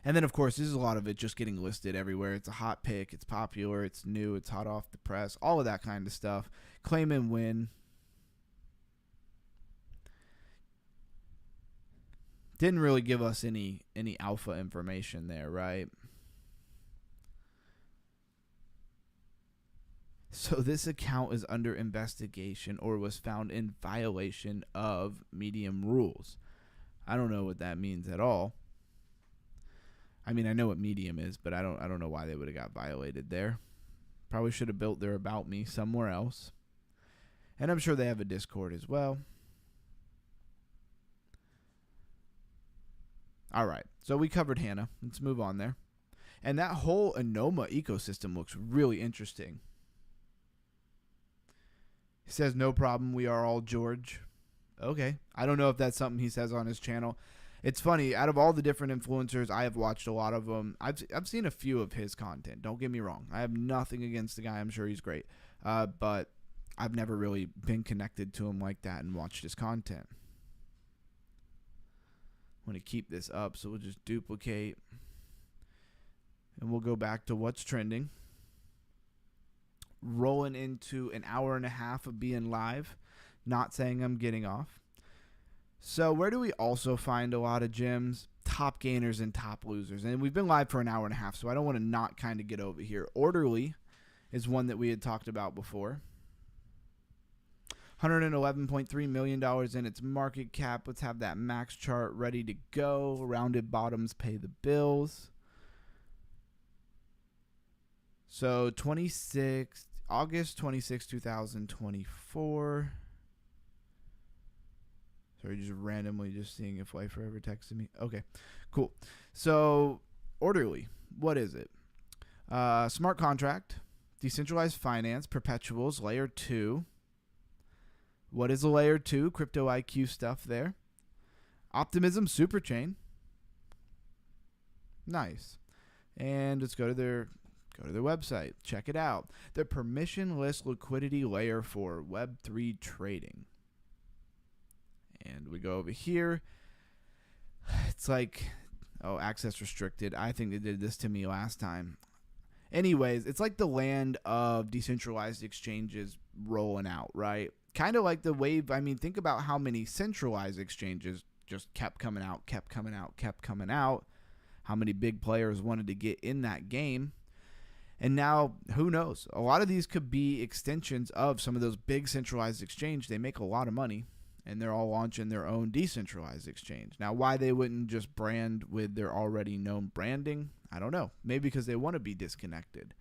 And then, of course, this is a lot of it just getting listed everywhere. It's a hot pick. It's popular. It's new. It's hot off the press. All of that kind of stuff. Claim and win. Didn't really give us any alpha information there, right? So this account is under investigation or was found in violation of medium rules. I don't know what that means at all. I mean, I know what medium is, but I don't know why they would have got violated there. Probably should have built their about me somewhere else. And I'm sure they have a Discord as well. All right, so we covered Hannah. Let's move on there. And that whole Anoma ecosystem looks really interesting. He says, no problem, we are all George. Okay, I don't know if that's something he says on his channel. It's funny, out of all the different influencers, I have watched a lot of them. I've seen a few of his content, don't get me wrong. I have nothing against the guy, I'm sure he's great. But I've never really been connected to him like that and watched his content. I'm going to keep this up, so we'll just duplicate. And we'll go back to what's trending. Rolling into an hour and a half of being live. Not saying I'm getting off. So where do we also find a lot of gems? Top gainers and top losers. And we've been live for an hour and a half, so I don't want to not kind of get over here. Orderly is one that we had talked about before. $111.3 million in its market cap. Let's have that max chart ready to go. Rounded bottoms pay the bills. So August 26, 2024. Sorry, just randomly just seeing if Life Forever texted me. Okay, cool. So Orderly, what is it? Smart contract, decentralized finance, perpetuals, layer 2. What is a layer 2? Crypto IQ stuff there. Optimism Superchain. Nice. And let's go to their website. Check it out. The permissionless liquidity layer for Web3 trading. And we go over here. It's like, oh, access restricted. I think they did this to me last time. Anyways, it's like the land of decentralized exchanges rolling out, right? Kind of like the wave. I mean, think about how many centralized exchanges just kept coming out. How many big players wanted to get in that game. And now, who knows? A lot of these could be extensions of some of those big centralized exchanges. They make a lot of money, and they're all launching their own decentralized exchange. Now, why they wouldn't just brand with their already known branding, I don't know. Maybe because they want to be disconnected.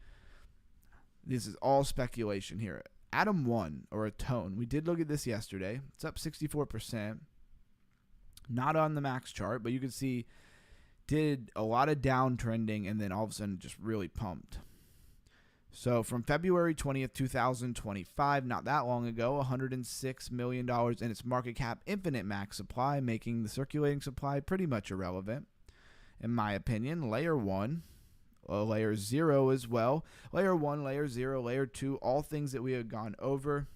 This is all speculation here. Atom 1, or a tone. We did look at this yesterday. It's up 64%. Not on the max chart, but you can see did a lot of downtrending and then all of a sudden just really pumped. So from February 20th, 2025, not that long ago, $106 million in its market cap, infinite max supply, making the circulating supply pretty much irrelevant, in my opinion. Layer 1, layer 0 as well. Layer 1, layer 0, layer 2, all things that we have gone over.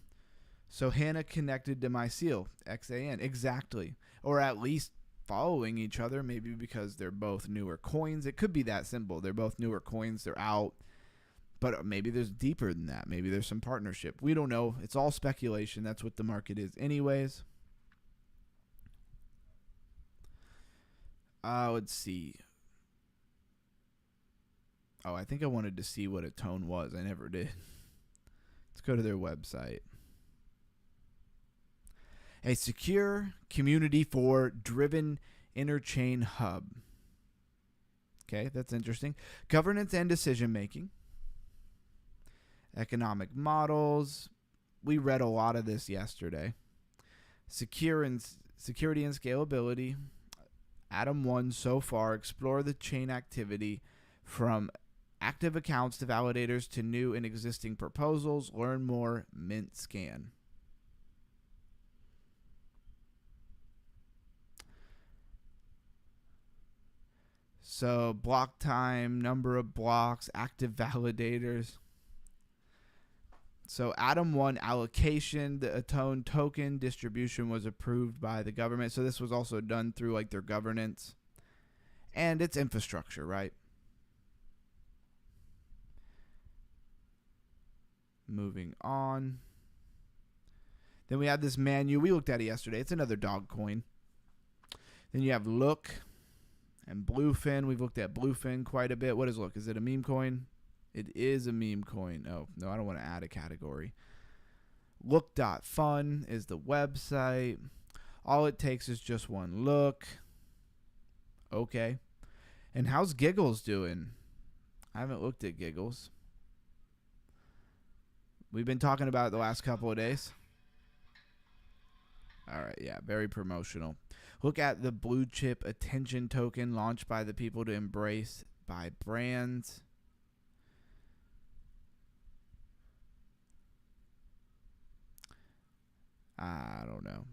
So Hannah connected to Mycel, XAN, exactly. Or at least following each other, maybe because they're both newer coins. It could be that simple. They're both newer coins. They're out. But maybe there's deeper than that. Maybe there's some partnership. We don't know. It's all speculation. That's what the market is anyways. Let's see. Oh, I think I wanted to see what a tone was. I never did. Let's go to their website. A secure community for driven interchain hub. Okay, that's interesting. Governance and decision making. Economic models. We read a lot of this yesterday. Security and scalability. Atom 1 so far. Explore the chain activity from active accounts to validators to new and existing proposals. Learn more. Mint scan. So block time, number of blocks, active validators. So Atom 1 allocation, the Atone token distribution was approved by the government. So this was also done through like their governance and its infrastructure, right? Moving on. Then we have this Manu. We looked at it yesterday. It's another dog coin. Then you have Look and Bluefin. We've looked at Bluefin quite a bit. What is Look? Is it a meme coin? It is a meme coin. Oh, no, I don't want to add a category. Look.fun is the website. All it takes is just one look. Okay. And how's Giggles doing? I haven't looked at Giggles. We've been talking about it the last couple of days. All right, yeah, very promotional. Look at the blue chip attention token launched by the people to embrace by brands. I don't know.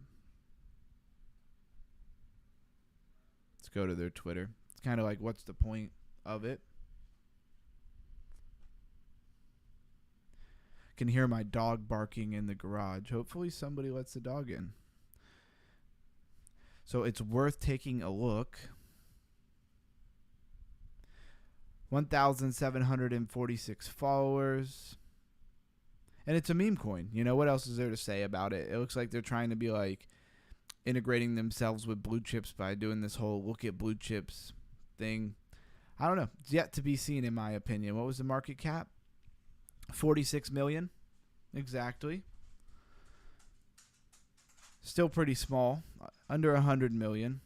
Let's go to their Twitter. It's kind of like, what's the point of it? Can hear my dog barking in the garage. Hopefully somebody lets the dog in. So it's worth taking a look. 1,746 followers. And it's a meme coin. You know, what else is there to say about it? It looks like they're trying to be like integrating themselves with blue chips by doing this whole look at blue chips thing. I don't know. It's yet to be seen, in my opinion. What was the market cap? 46 million. Exactly. Still pretty small. Under 100 million.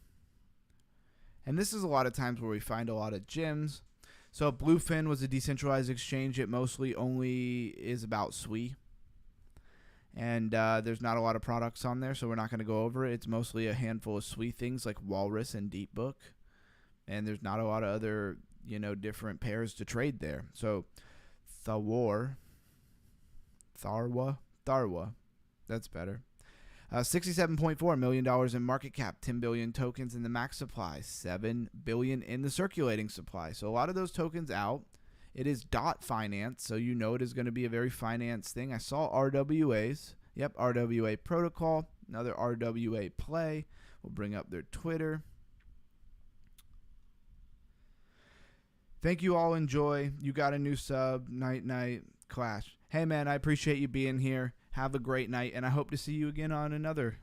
And this is a lot of times where we find a lot of gems. So Bluefin was a decentralized exchange. It mostly only is about SWI. And there's not a lot of products on there, so we're not going to go over it. It's mostly a handful of SWI things like Walrus and Deepbook. And there's not a lot of other, different pairs to trade there. So Tharwa, that's better. $67.4 million in market cap, 10 billion tokens in the max supply, 7 billion in the circulating supply. So a lot of those tokens out. It is dot finance, so you know it is going to be a very finance thing. I saw RWAs. Yep, RWA protocol, another RWA play. We'll bring up their Twitter. Thank you all. Enjoy. You got a new sub. Night Clash. Hey man, I appreciate you being here. Have a great night, and I hope to see you again on another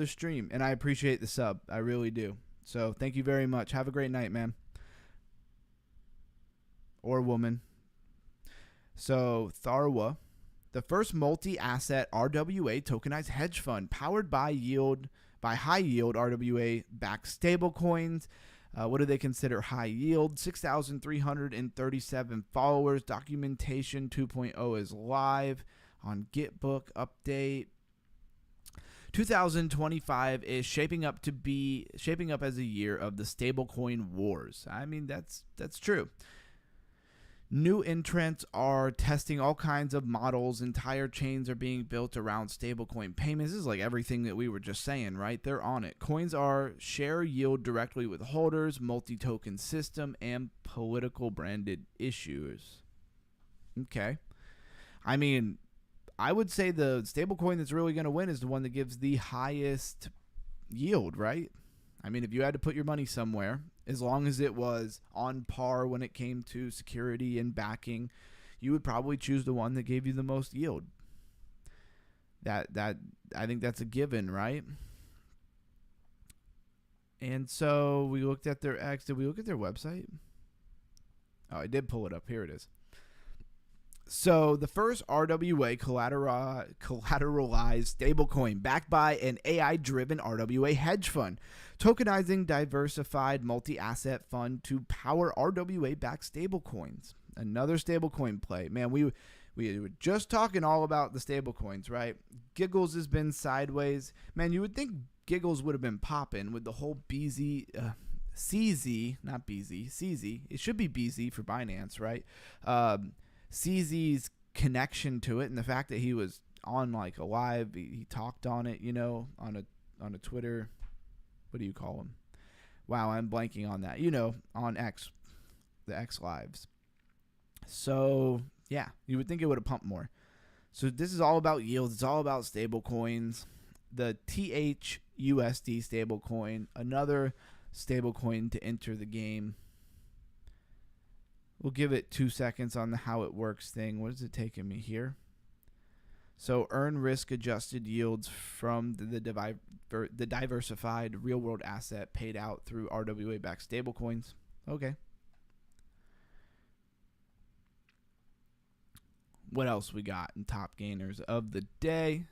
stream. And I appreciate the sub. I really do. So thank you very much. Have a great night, man. Or woman. So Tharwa, the first multi-asset RWA tokenized hedge fund powered by high yield RWA backed stablecoins. What do they consider high yield? 6,337 followers. Documentation 2.0 is live on Gitbook update. 2025 is shaping up as a year of the stablecoin wars. I mean, that's true. New entrants are testing all kinds of models. Entire chains are being built around stablecoin payments. This is like everything that we were just saying, right? They're on it. Coins are share yield directly with holders, multi-token system, and political branded issuers. Okay. I mean, I would say the stablecoin that's really going to win is the one that gives the highest yield, right? I mean, if you had to put your money somewhere, as long as it was on par when it came to security and backing, you would probably choose the one that gave you the most yield. That I think that's a given, right? And so we looked at their X. Did we look at their website? Oh, I did pull it up. Here it is. So the first RWA collateralized stablecoin backed by an AI-driven RWA hedge fund, tokenizing diversified multi-asset fund to power RWA-backed stablecoins. Another stablecoin play. Man, we were just talking all about the stablecoins, right? Giggles has been sideways. Man, you would think Giggles would have been popping with the whole CZ, not BZ, CZ. It should be BZ for Binance, right? CZ's connection to it and the fact that he was on like a live, he talked on it, on a Twitter, what do you call him? Wow, I'm blanking on that. You know, on X, the X Lives. So, yeah, you would think it would have pumped more. So this is all about yields. It's all about stable coins. The THUSD stable coin, another stable coin to enter the game. We'll give it 2 seconds on the how it works thing. What is it taking me here? So earn risk adjusted yields from the diversified real world asset paid out through RWA backed stablecoins. Okay. What else we got in top gainers of the day?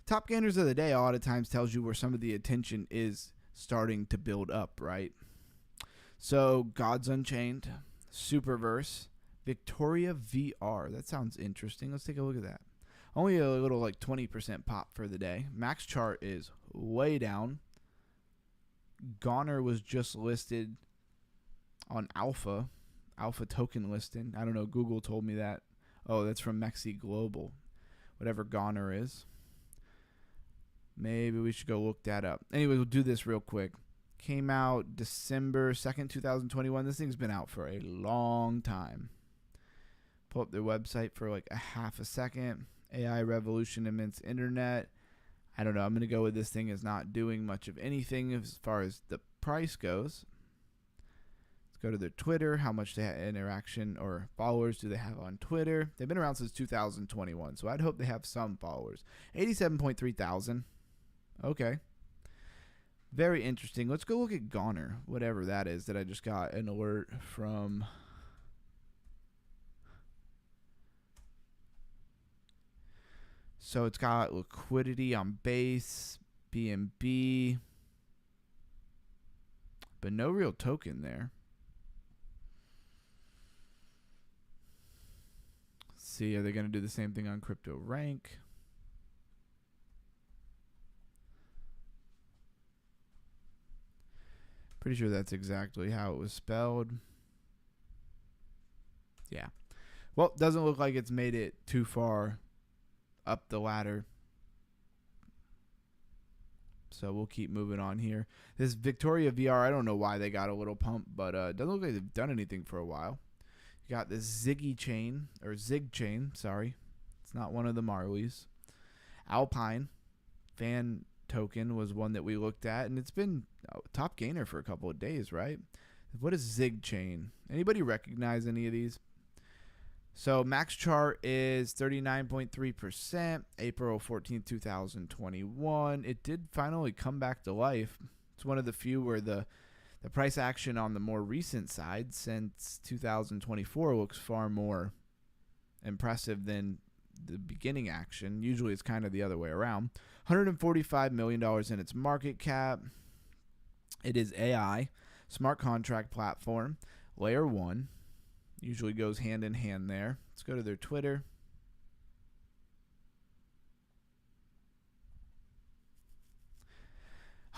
Top gainers of the day a lot of times tells you where some of the attention is starting to build up, right? So Gods Unchained, Superverse, Victoria VR. That sounds interesting. Let's take a look at that. Only a little like 20% pop for the day. Max chart is way down. Goner was just listed on Alpha token listing. I don't know. Google told me that. Oh, that's from Mexi Global. Whatever Goner is. Maybe we should go look that up. Anyway, we'll do this real quick. Came out December 2nd, 2021. This thing's been out for a long time. Pull up their website for like a half a second. AI revolution amidst internet. I don't know. I'm going to go with this thing as not doing much of anything as far as the price goes. Let's go to their Twitter. How much interaction or followers do they have on Twitter? They've been around since 2021, so I'd hope they have some followers. 87.3 thousand. Okay. Very interesting. Let's go look at Goner, whatever that is that I just got an alert from. So it's got liquidity on base, BNB, but no real token there. Let's see, are they going to do the same thing on Crypto Rank? Pretty sure that's exactly how it was spelled. Yeah. Well, doesn't look like it's made it too far up the ladder. So we'll keep moving on here. This Victoria VR, I don't know why they got a little pump, but it doesn't look like they've done anything for a while. You got this Zig chain. Sorry. It's not one of the Marleys. Alpine fan token was one that we looked at, and it's been a top gainer for a couple of days, right? What is Zig chain? Anybody recognize any of these? So max chart is 39.3%, April 14th, 2021. It did finally come back to life. It's one of the few where the price action on the more recent side since 2024 looks far more impressive than the beginning action. Usually it's kind of the other way around. $145 million in its market cap. It is AI, smart contract platform, layer 1. Usually goes hand in hand there. Let's go to their Twitter.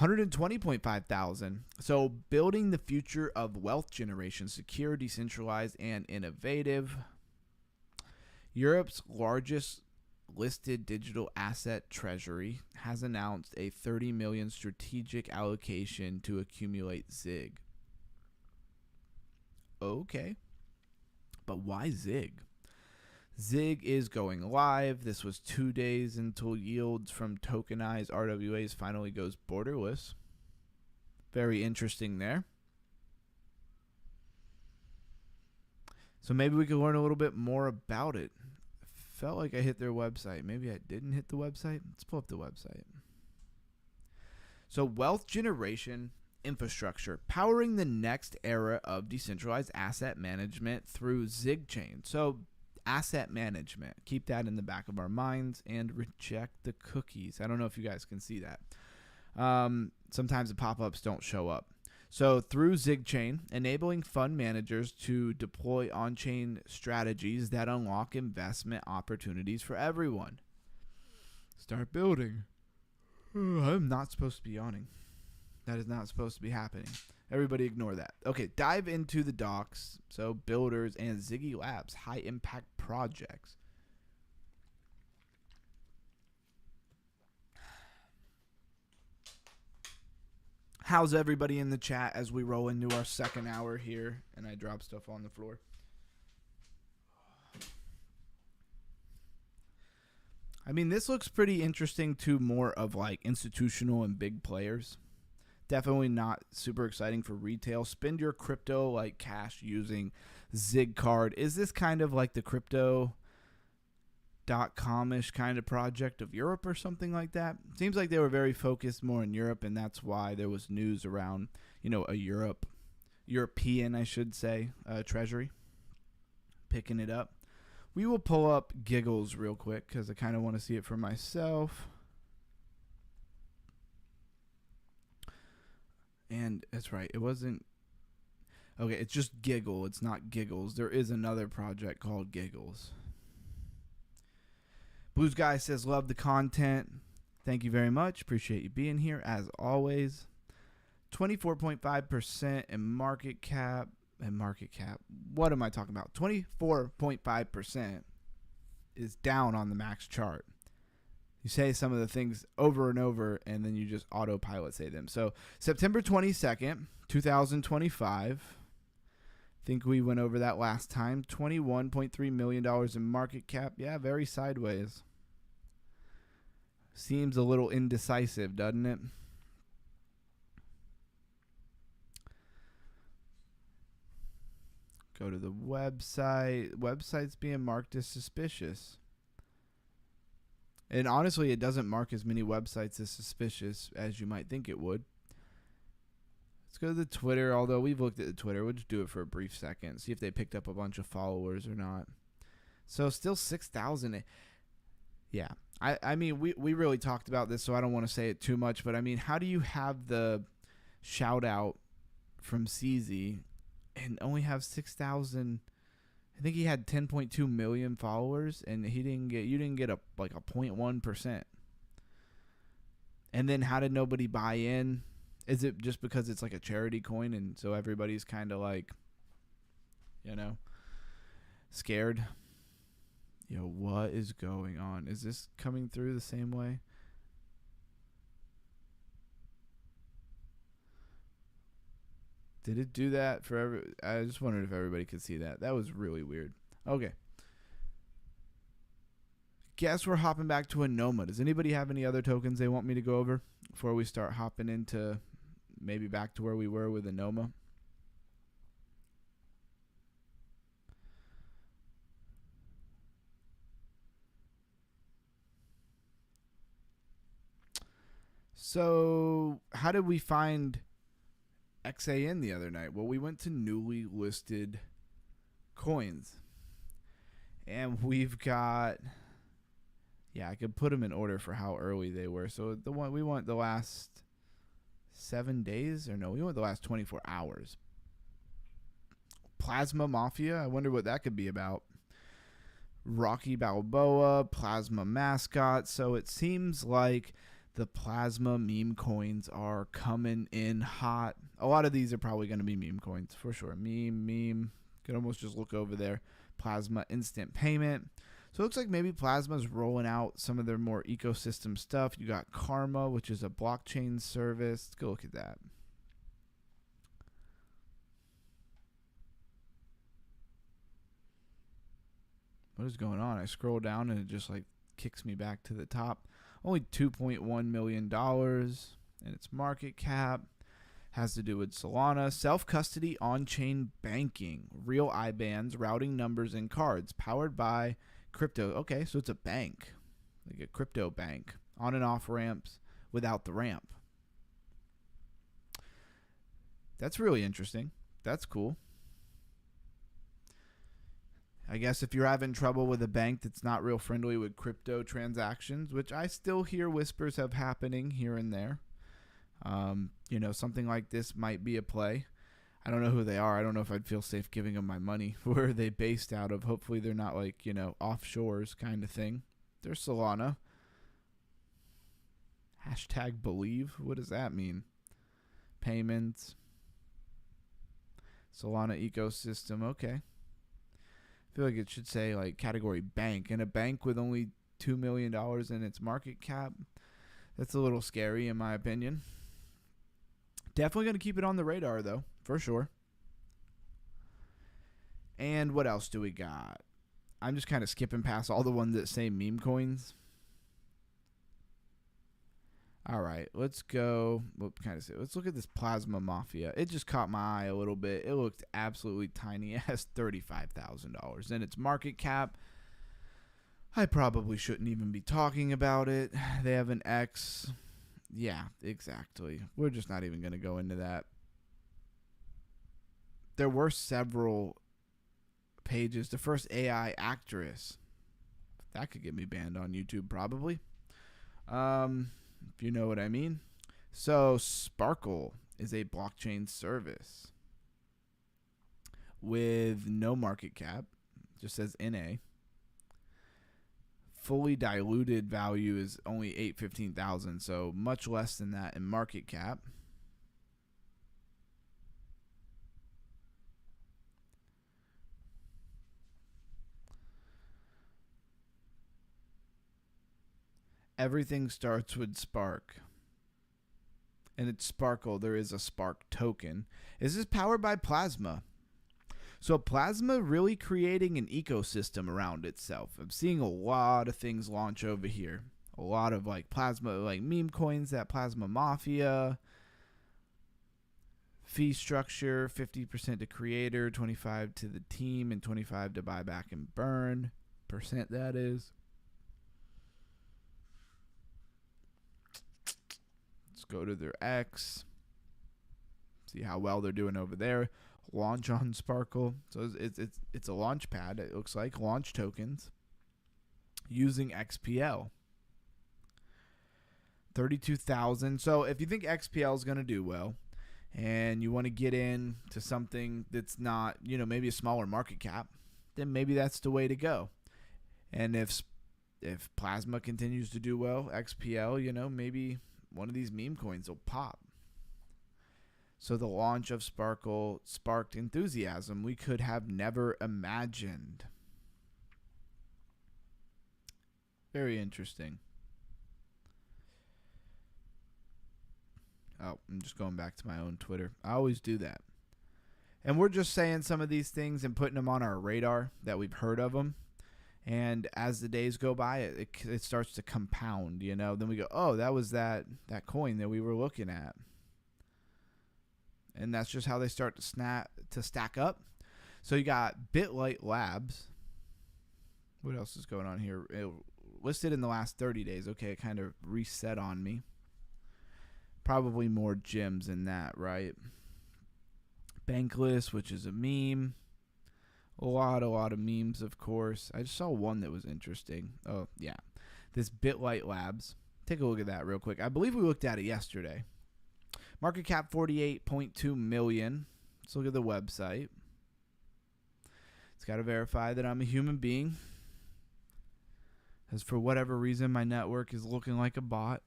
$120.5 thousand. So building the future of wealth generation, secure, decentralized, and innovative. Europe's largest listed digital asset treasury has announced a 30 million strategic allocation to accumulate Zig. Okay. But why Zig? Zig is going live. This was 2 days until yields from tokenized RWAs finally goes borderless. Very interesting there. So maybe we could learn a little bit more about it. Felt like I hit their website. Maybe I didn't hit the website. Let's pull up the website. So wealth generation infrastructure, powering the next era of decentralized asset management through Zig chain. So asset management, keep that in the back of our minds and reject the cookies. I don't know if you guys can see that. Sometimes the pop-ups don't show up. So through Zig chain, enabling fund managers to deploy on-chain strategies that unlock investment opportunities for everyone. Start building. I'm not supposed to be yawning. That is not supposed to be happening. Everybody ignore that. Okay, dive into the docs. So builders and Ziggy Labs, high impact projects. How's everybody in the chat as we roll into our second hour here and I drop stuff on the floor? I mean, this looks pretty interesting to more of like institutional and big players. Definitely not super exciting for retail. Spend your crypto like cash using Zig card. Is this kind of like the crypto.com-ish kind of project of Europe or something like that? Seems like they were very focused more in Europe, and that's why there was news around, a European, I should say, treasury picking it up. We will pull up Giggles real quick because I kind of want to see it for myself. And that's right, it wasn't. Okay, it's just Giggle. It's not Giggles. There is another project called Giggles. Blues Guy says, love the content. Thank you very much. Appreciate you being here as always. 24.5% in market cap. What am I talking about? 24.5% is down on the max chart. You say some of the things over and over, and then you just autopilot say them. So September 22nd, 2025. I think we went over that last time. $21.3 million in market cap. Yeah, very sideways. Seems a little indecisive, doesn't it? Go to the website. Website's being marked as suspicious. And honestly, it doesn't mark as many websites as suspicious as you might think it would. Let's go to the Twitter, although we've looked at the Twitter. We'll just do it for a brief second. See if they picked up a bunch of followers or not. So still 6,000. Yeah. I mean, we really talked about this, so I don't want to say it too much. But, I mean, how do you have the shout-out from CZ and only have 6,000? I think he had 10.2 million followers, and you didn't get a 0.1%. And then how did nobody buy in? Is it just because it's like a charity coin, and so everybody's kind of like, scared? What is going on? Is this coming through the same way? Did it do that for I just wondered if everybody could see that. That was really weird. Okay. Guess we're hopping back to Anoma. Does anybody have any other tokens they want me to go over before we start hopping into maybe back to where we were with Anoma? So, how did we find XAN the other night? Well, we went to newly listed coins, and we've got, I could put them in order for how early they were. So the one we want the last 7 days, or no, we want the last 24 hours. Plasma Mafia, I wonder what that could be about. Rocky Balboa, Plasma Mascot. So it seems like the plasma meme coins are coming in hot. A lot of these are probably going to be meme coins for sure. Meme. Could almost just look over there. Plasma instant payment. So it looks like maybe Plasma's rolling out some of their more ecosystem stuff. You got Karma, which is a blockchain service. Let's go look at that. What is going on? I scroll down and it just kicks me back to the top. Only $2.1 million in its market cap. Has to do with Solana. Self-custody on-chain banking. Real IBANs, routing numbers, and cards. Powered by crypto. Okay, so it's a bank. Like a crypto bank. On and off ramps without the ramp. That's really interesting. That's cool. I guess if you're having trouble with a bank that's not real friendly with crypto transactions, which I still hear whispers of happening here and there, something like this might be a play. I don't know who they are. I don't know if I'd feel safe giving them my money. Where are they based out of? Hopefully they're not offshores kind of thing. They're Solana. #believe. What does that mean? Payments. Solana ecosystem. Okay. I feel like it should say category bank, and a bank with only $2 million in its market cap. That's a little scary in my opinion. Definitely going to keep it on the radar, though, for sure. And what else do we got? I'm just kind of skipping past all the ones that say meme coins. All right, let's go. Let's look at this Plasma Mafia. It just caught my eye a little bit. It looked absolutely tiny. It has $35,000 and its market cap. I probably shouldn't even be talking about it. They have an X. Yeah, exactly. We're just not even going to go into that. There were several pages. The first AI actress. That could get me banned on YouTube probably. If you know what I mean. So Sparkle is a blockchain service with no market cap. Just says NA. Fully diluted value is only 815,000, so much less than that in market cap. Everything starts with Spark. And it's Sparkle. There is a Spark token. This is powered by Plasma. So Plasma really creating an ecosystem around itself. I'm seeing a lot of things launch over here. A lot of like Plasma, like meme coins, that Plasma Mafia. Fee structure, 50% to creator, 25 to the team, and 25 to buy back and burn. Percent that is. Let's go to their X. See how well they're doing over there. Launch on Sparkle. So it's a launch pad. It looks like launch tokens using XPL. 32,000. So if you think XPL is going to do well and you want to get into something that's not, maybe a smaller market cap, then maybe that's the way to go. And if Plasma continues to do well, XPL, maybe one of these meme coins will pop. So the launch of Sparkle sparked enthusiasm we could have never imagined. Very interesting. Oh, I'm just going back to my own Twitter. I always do that. And we're just saying some of these things and putting them on our radar that we've heard of them. And as the days go by, it starts to compound, Then we go, oh, that was that coin that we were looking at. And that's just how they start to stack up. So you got Bitlight Labs. What else is going on here? It listed in the last 30 days. Okay, it kind of reset on me. Probably more gems than that, right? Bankless, which is a meme. A lot of memes, of course. I just saw one that was interesting. Oh, yeah. This Bitlight Labs. Take a look at that real quick. I believe we looked at it yesterday. Market cap 48.2 million. Let's look at the website. It's got to verify that I'm a human being. As for whatever reason, my network is looking like a bot.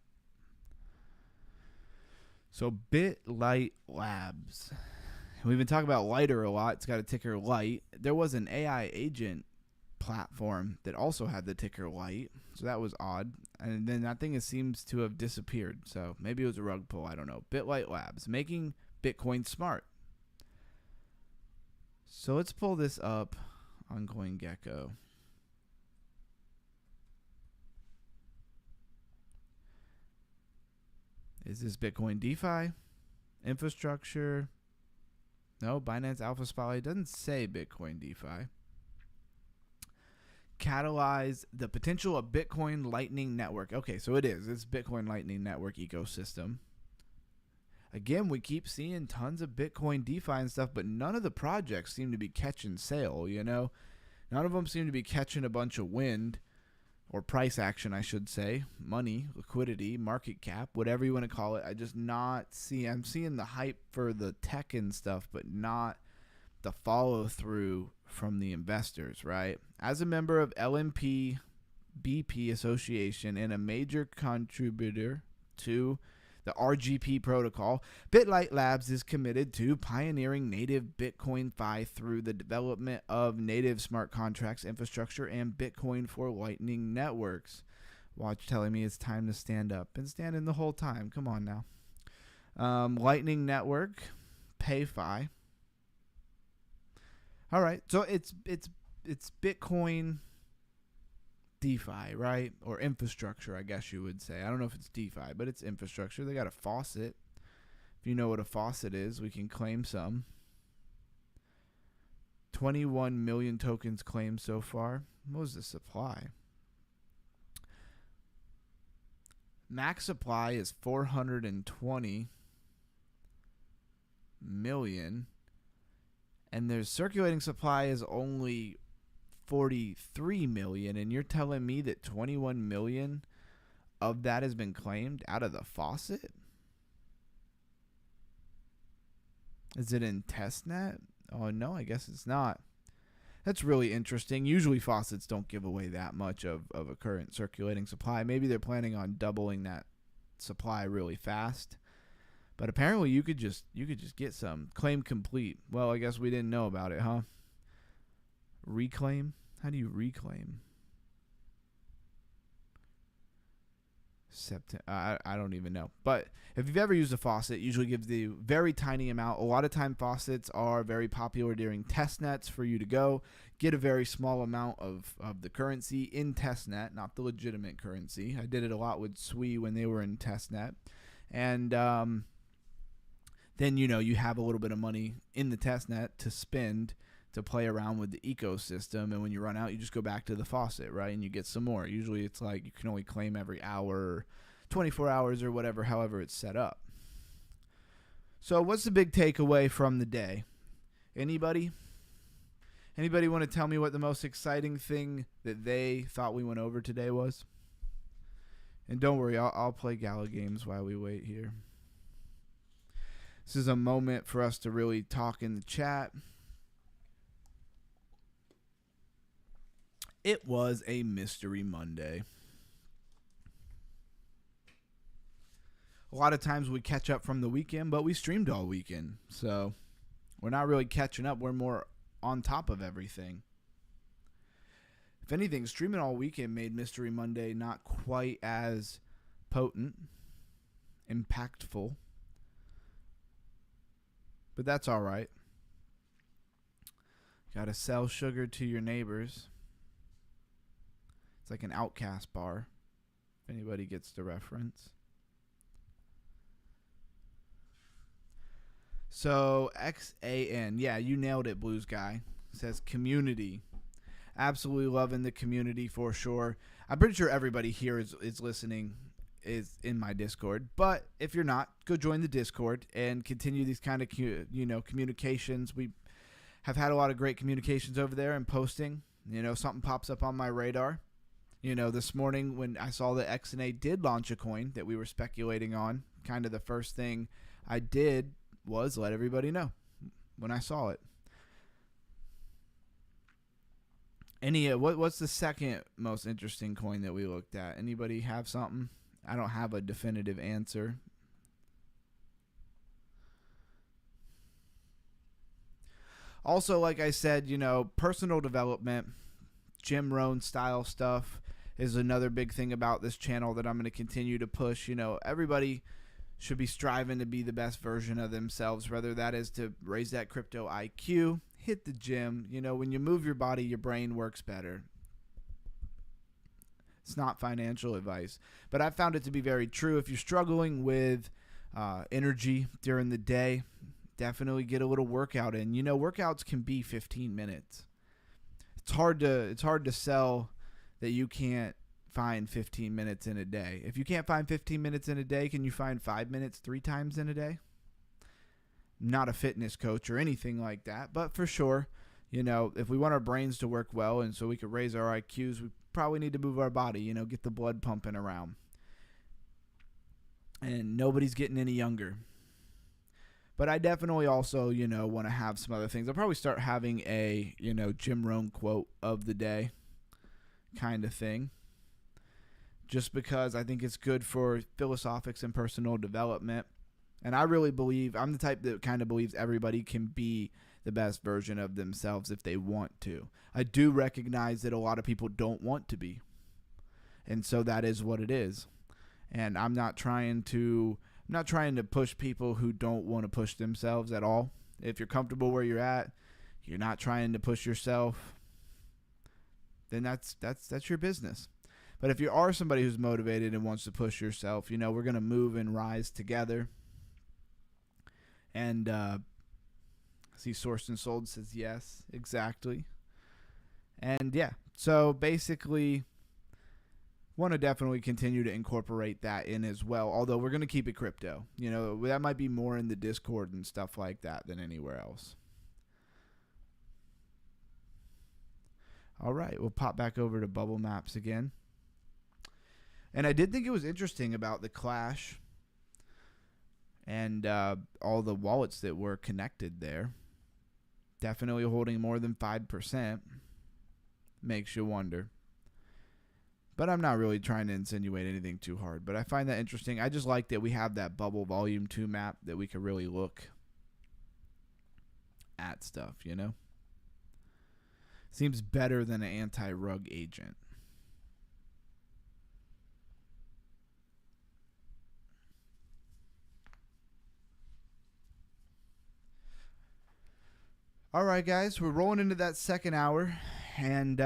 So Bitlight Labs. We've been talking about Lighter a lot. It's got a ticker Light. There was an AI agent platform that also had the ticker Light. So that was odd. And then that thing seems to have disappeared. So maybe it was a rug pull. I don't know. Bitlight Labs, making Bitcoin smart. So let's pull this up on CoinGecko. Is this Bitcoin DeFi? Infrastructure? No, Binance Alpha Spotlight doesn't say Bitcoin DeFi. Catalyze the potential of Bitcoin Lightning Network. Okay, so it is. It's Bitcoin Lightning Network ecosystem. Again, we keep seeing tons of Bitcoin DeFi and stuff, but none of the projects seem to be catching sail, None of them seem to be catching a bunch of wind, or price action, I should say. Money, liquidity, market cap, whatever you want to call it. I'm seeing the hype for the tech and stuff, but not the follow through from the investors, right? As a member of LMP BP Association and a major contributor to the RGP protocol, Bitlight Labs is committed to pioneering native Bitcoin Fi through the development of native smart contracts infrastructure and Bitcoin for Lightning networks. Watch telling me it's time to stand up. Been standing the whole time. Come on now. Lightning Network, PayFi. All right, so it's Bitcoin DeFi, right? Or infrastructure, I guess you would say. I don't know if it's DeFi, but it's infrastructure. They got a faucet. If you know what a faucet is, we can claim some. 21 million tokens claimed so far. What was the supply? Max supply is 420 million. And their circulating supply is only 43 million. And you're telling me that 21 million of that has been claimed out of the faucet? Is it in testnet? Oh, no, I guess it's not. That's really interesting. Usually faucets don't give away that much of a current circulating supply. Maybe they're planning on doubling that supply really fast. But apparently you could just get some. Claim complete. Well, I guess we didn't know about it, huh? Reclaim? How do you reclaim? I don't even know. But if you've ever used a faucet, it usually gives the very tiny amount. A lot of time faucets are very popular during testnets for you to go get a very small amount of the currency in testnet, not the legitimate currency. I did it a lot with SWE when they were in testnet. And then, you have a little bit of money in the testnet to spend to play around with the ecosystem, and when you run out, you just go back to the faucet, right, and you get some more. Usually it's like you can only claim every hour or 24 hours or whatever, however it's set up. So what's the big takeaway from the day? Anybody want to tell me what the most exciting thing that they thought we went over today was? And don't worry, I'll play Gala games while we wait here. This is a moment for us to really talk in the chat. It was a Mystery Monday. A lot of times we catch up from the weekend, but we streamed all weekend. So we're not really catching up. We're more on top of everything. If anything, streaming all weekend made Mystery Monday not quite as potent, impactful. But that's all right. Gotta sell sugar to your neighbors. It's like an Outcast bar, if anybody gets the reference. So, XAN. Yeah, you nailed it, Blues Guy. It says community. Absolutely loving the community for sure. I'm pretty sure everybody here is listening, is in my Discord. But if you're not, go join the Discord and continue these kind of communications. We have had a lot of great communications over there and posting. Something pops up on my radar. This morning when I saw that XNA did launch a coin that we were speculating on, kind of the first thing I did was let everybody know when I saw it. What's the second most interesting coin that we looked at? Anybody have something? I don't have a definitive answer. Also, like I said, personal development, Jim Rohn style stuff is another big thing about this channel that I'm going to continue to push. Everybody should be striving to be the best version of themselves, whether that is to raise that crypto IQ, hit the gym. When you move your body, your brain works better. It's not financial advice, but I found it to be very true. If you're struggling with energy during the day, definitely get a little workout in. Workouts can be 15 minutes. It's hard to sell that you can't find 15 minutes in a day. If you can't find 15 minutes in a day, can you find 5 minutes 3 times in a day? Not a fitness coach or anything like that, but for sure, if we want our brains to work well and so we could raise our IQs, we probably need to move our body, get the blood pumping around. And nobody's getting any younger. But I definitely also, want to have some other things. I'll probably start having a, Jim Rohn quote of the day kind of thing. Just because I think it's good for philosophics and personal development. And I really believe, I'm the type that kind of believes everybody can be the best version of themselves if they want to. I do recognize that a lot of people don't want to be. And so that is what it is. And I'm not trying to I'm not trying to push people who don't want to push themselves at all. If you're comfortable where you're at, you're not trying to push yourself, then that's your business. But if you are somebody who's motivated and wants to push yourself, you know, we're going to move and rise together. And see, Sourced and Sold says yes, exactly. And yeah, so basically, want to definitely continue to incorporate that in as well. Although we're going to keep it crypto. You know, that might be more in the Discord and stuff like that than anywhere else. All right, we'll pop back over to Bubble Maps again. And I did think it was interesting about the Clash and all the wallets that were connected there. Definitely holding more than 5%. Makes you wonder. But I'm not really trying to insinuate anything too hard. But I find that interesting. I just like that we have that Bubble Volume 2 map that we can really look at stuff, you know? Seems better than an anti-rug agent. All right, guys, we're rolling into that second hour, and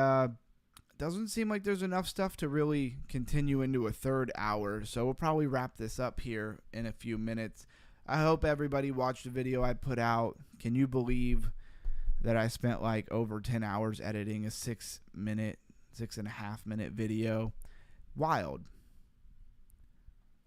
doesn't seem like there's enough stuff to really continue into a third hour, so we'll probably wrap this up here in a few minutes. I hope everybody watched the video I put out. Can you believe that I spent like over 10 hours editing a 6.5 minute video? Wild.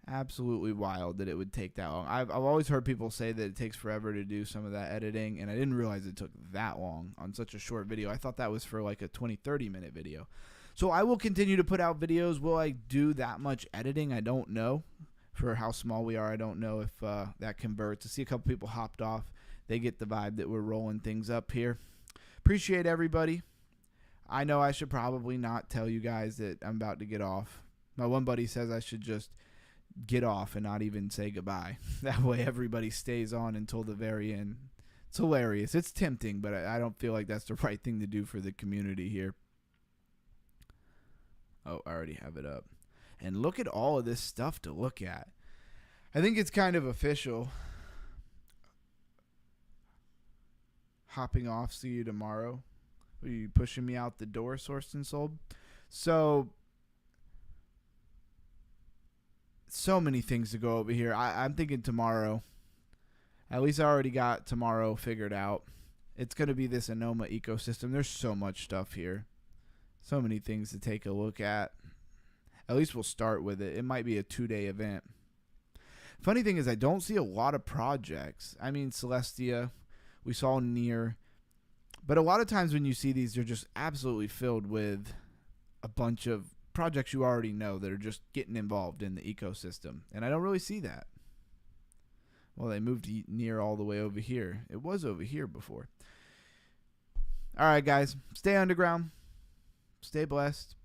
Absolutely wild that it would take that long. I've always heard people say that it takes forever to do some of that editing, and I didn't realize it took that long on such a short video. I thought that was for like a 20-30 minute video. So I will continue to put out videos. Will I do that much editing? I don't know. For how small we are, I don't know if that converts. I see a couple people hopped off. They get the vibe that we're rolling things up here. Appreciate everybody. I know I should probably not tell you guys that I'm about to get off. My one buddy says I should just get off and not even say goodbye. That way everybody stays on until the very end. It's hilarious. It's tempting, but I don't feel like that's the right thing to do for the community here. Oh, I already have it up. And look at all of this stuff to look at. I think it's kind of official. Hopping off, see you tomorrow. Are you pushing me out the door, Sourced and Sold? So many things to go over here. I'm thinking tomorrow. At least I already got tomorrow figured out. It's going to be this Anoma ecosystem. There's so much stuff here. So many things to take a look at. At least we'll start with it. It might be a 2-day event. Funny thing is I don't see a lot of projects. I mean, Celestia, we saw Near. But a lot of times when you see these, they're just absolutely filled with a bunch of projects you already know that are just getting involved in the ecosystem. And I don't really see that. Well, they moved Near all the way over here. It was over here before. All right, guys. Stay underground. Stay blessed.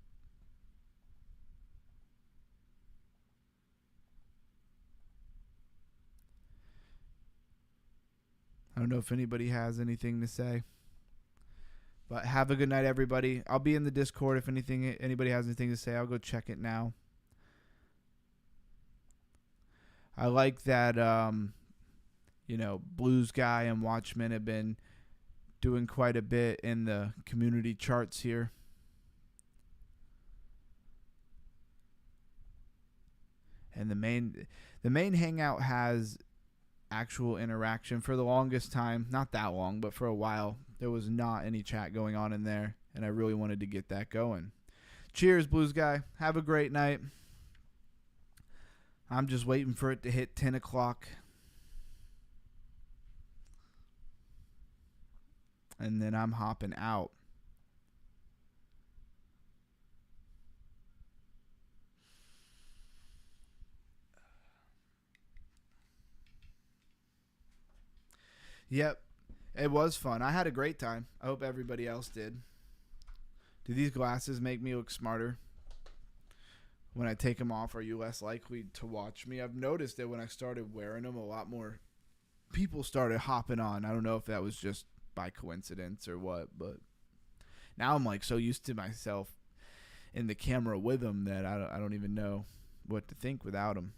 I don't know if anybody has anything to say. But have a good night, everybody. I'll be in the Discord if anybody has anything to say. I'll go check it now. I like that, Blues Guy and Watchmen have been doing quite a bit in the community charts here. And the main hangout has actual interaction. For the longest time, not that long, but for a while, there was not any chat going on in there, and I really wanted to get that going. Cheers, Blues Guy. Have a great night. I'm just waiting for it to hit 10 o'clock. And then I'm hopping out. Yep. It was fun. I had a great time. I hope everybody else did. Do these glasses make me look smarter? When I take them off, are you less likely to watch me? I've noticed that when I started wearing them, a lot more people started hopping on. I don't know if that was just by coincidence or what, but now I'm like so used to myself in the camera with them that I don't even know what to think without them.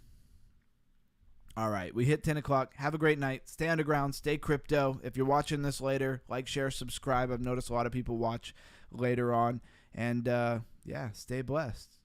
All right, we hit 10 o'clock. Have a great night. Stay underground. Stay crypto. If you're watching this later, like, share, subscribe. I've noticed a lot of people watch later on. And, yeah, stay blessed.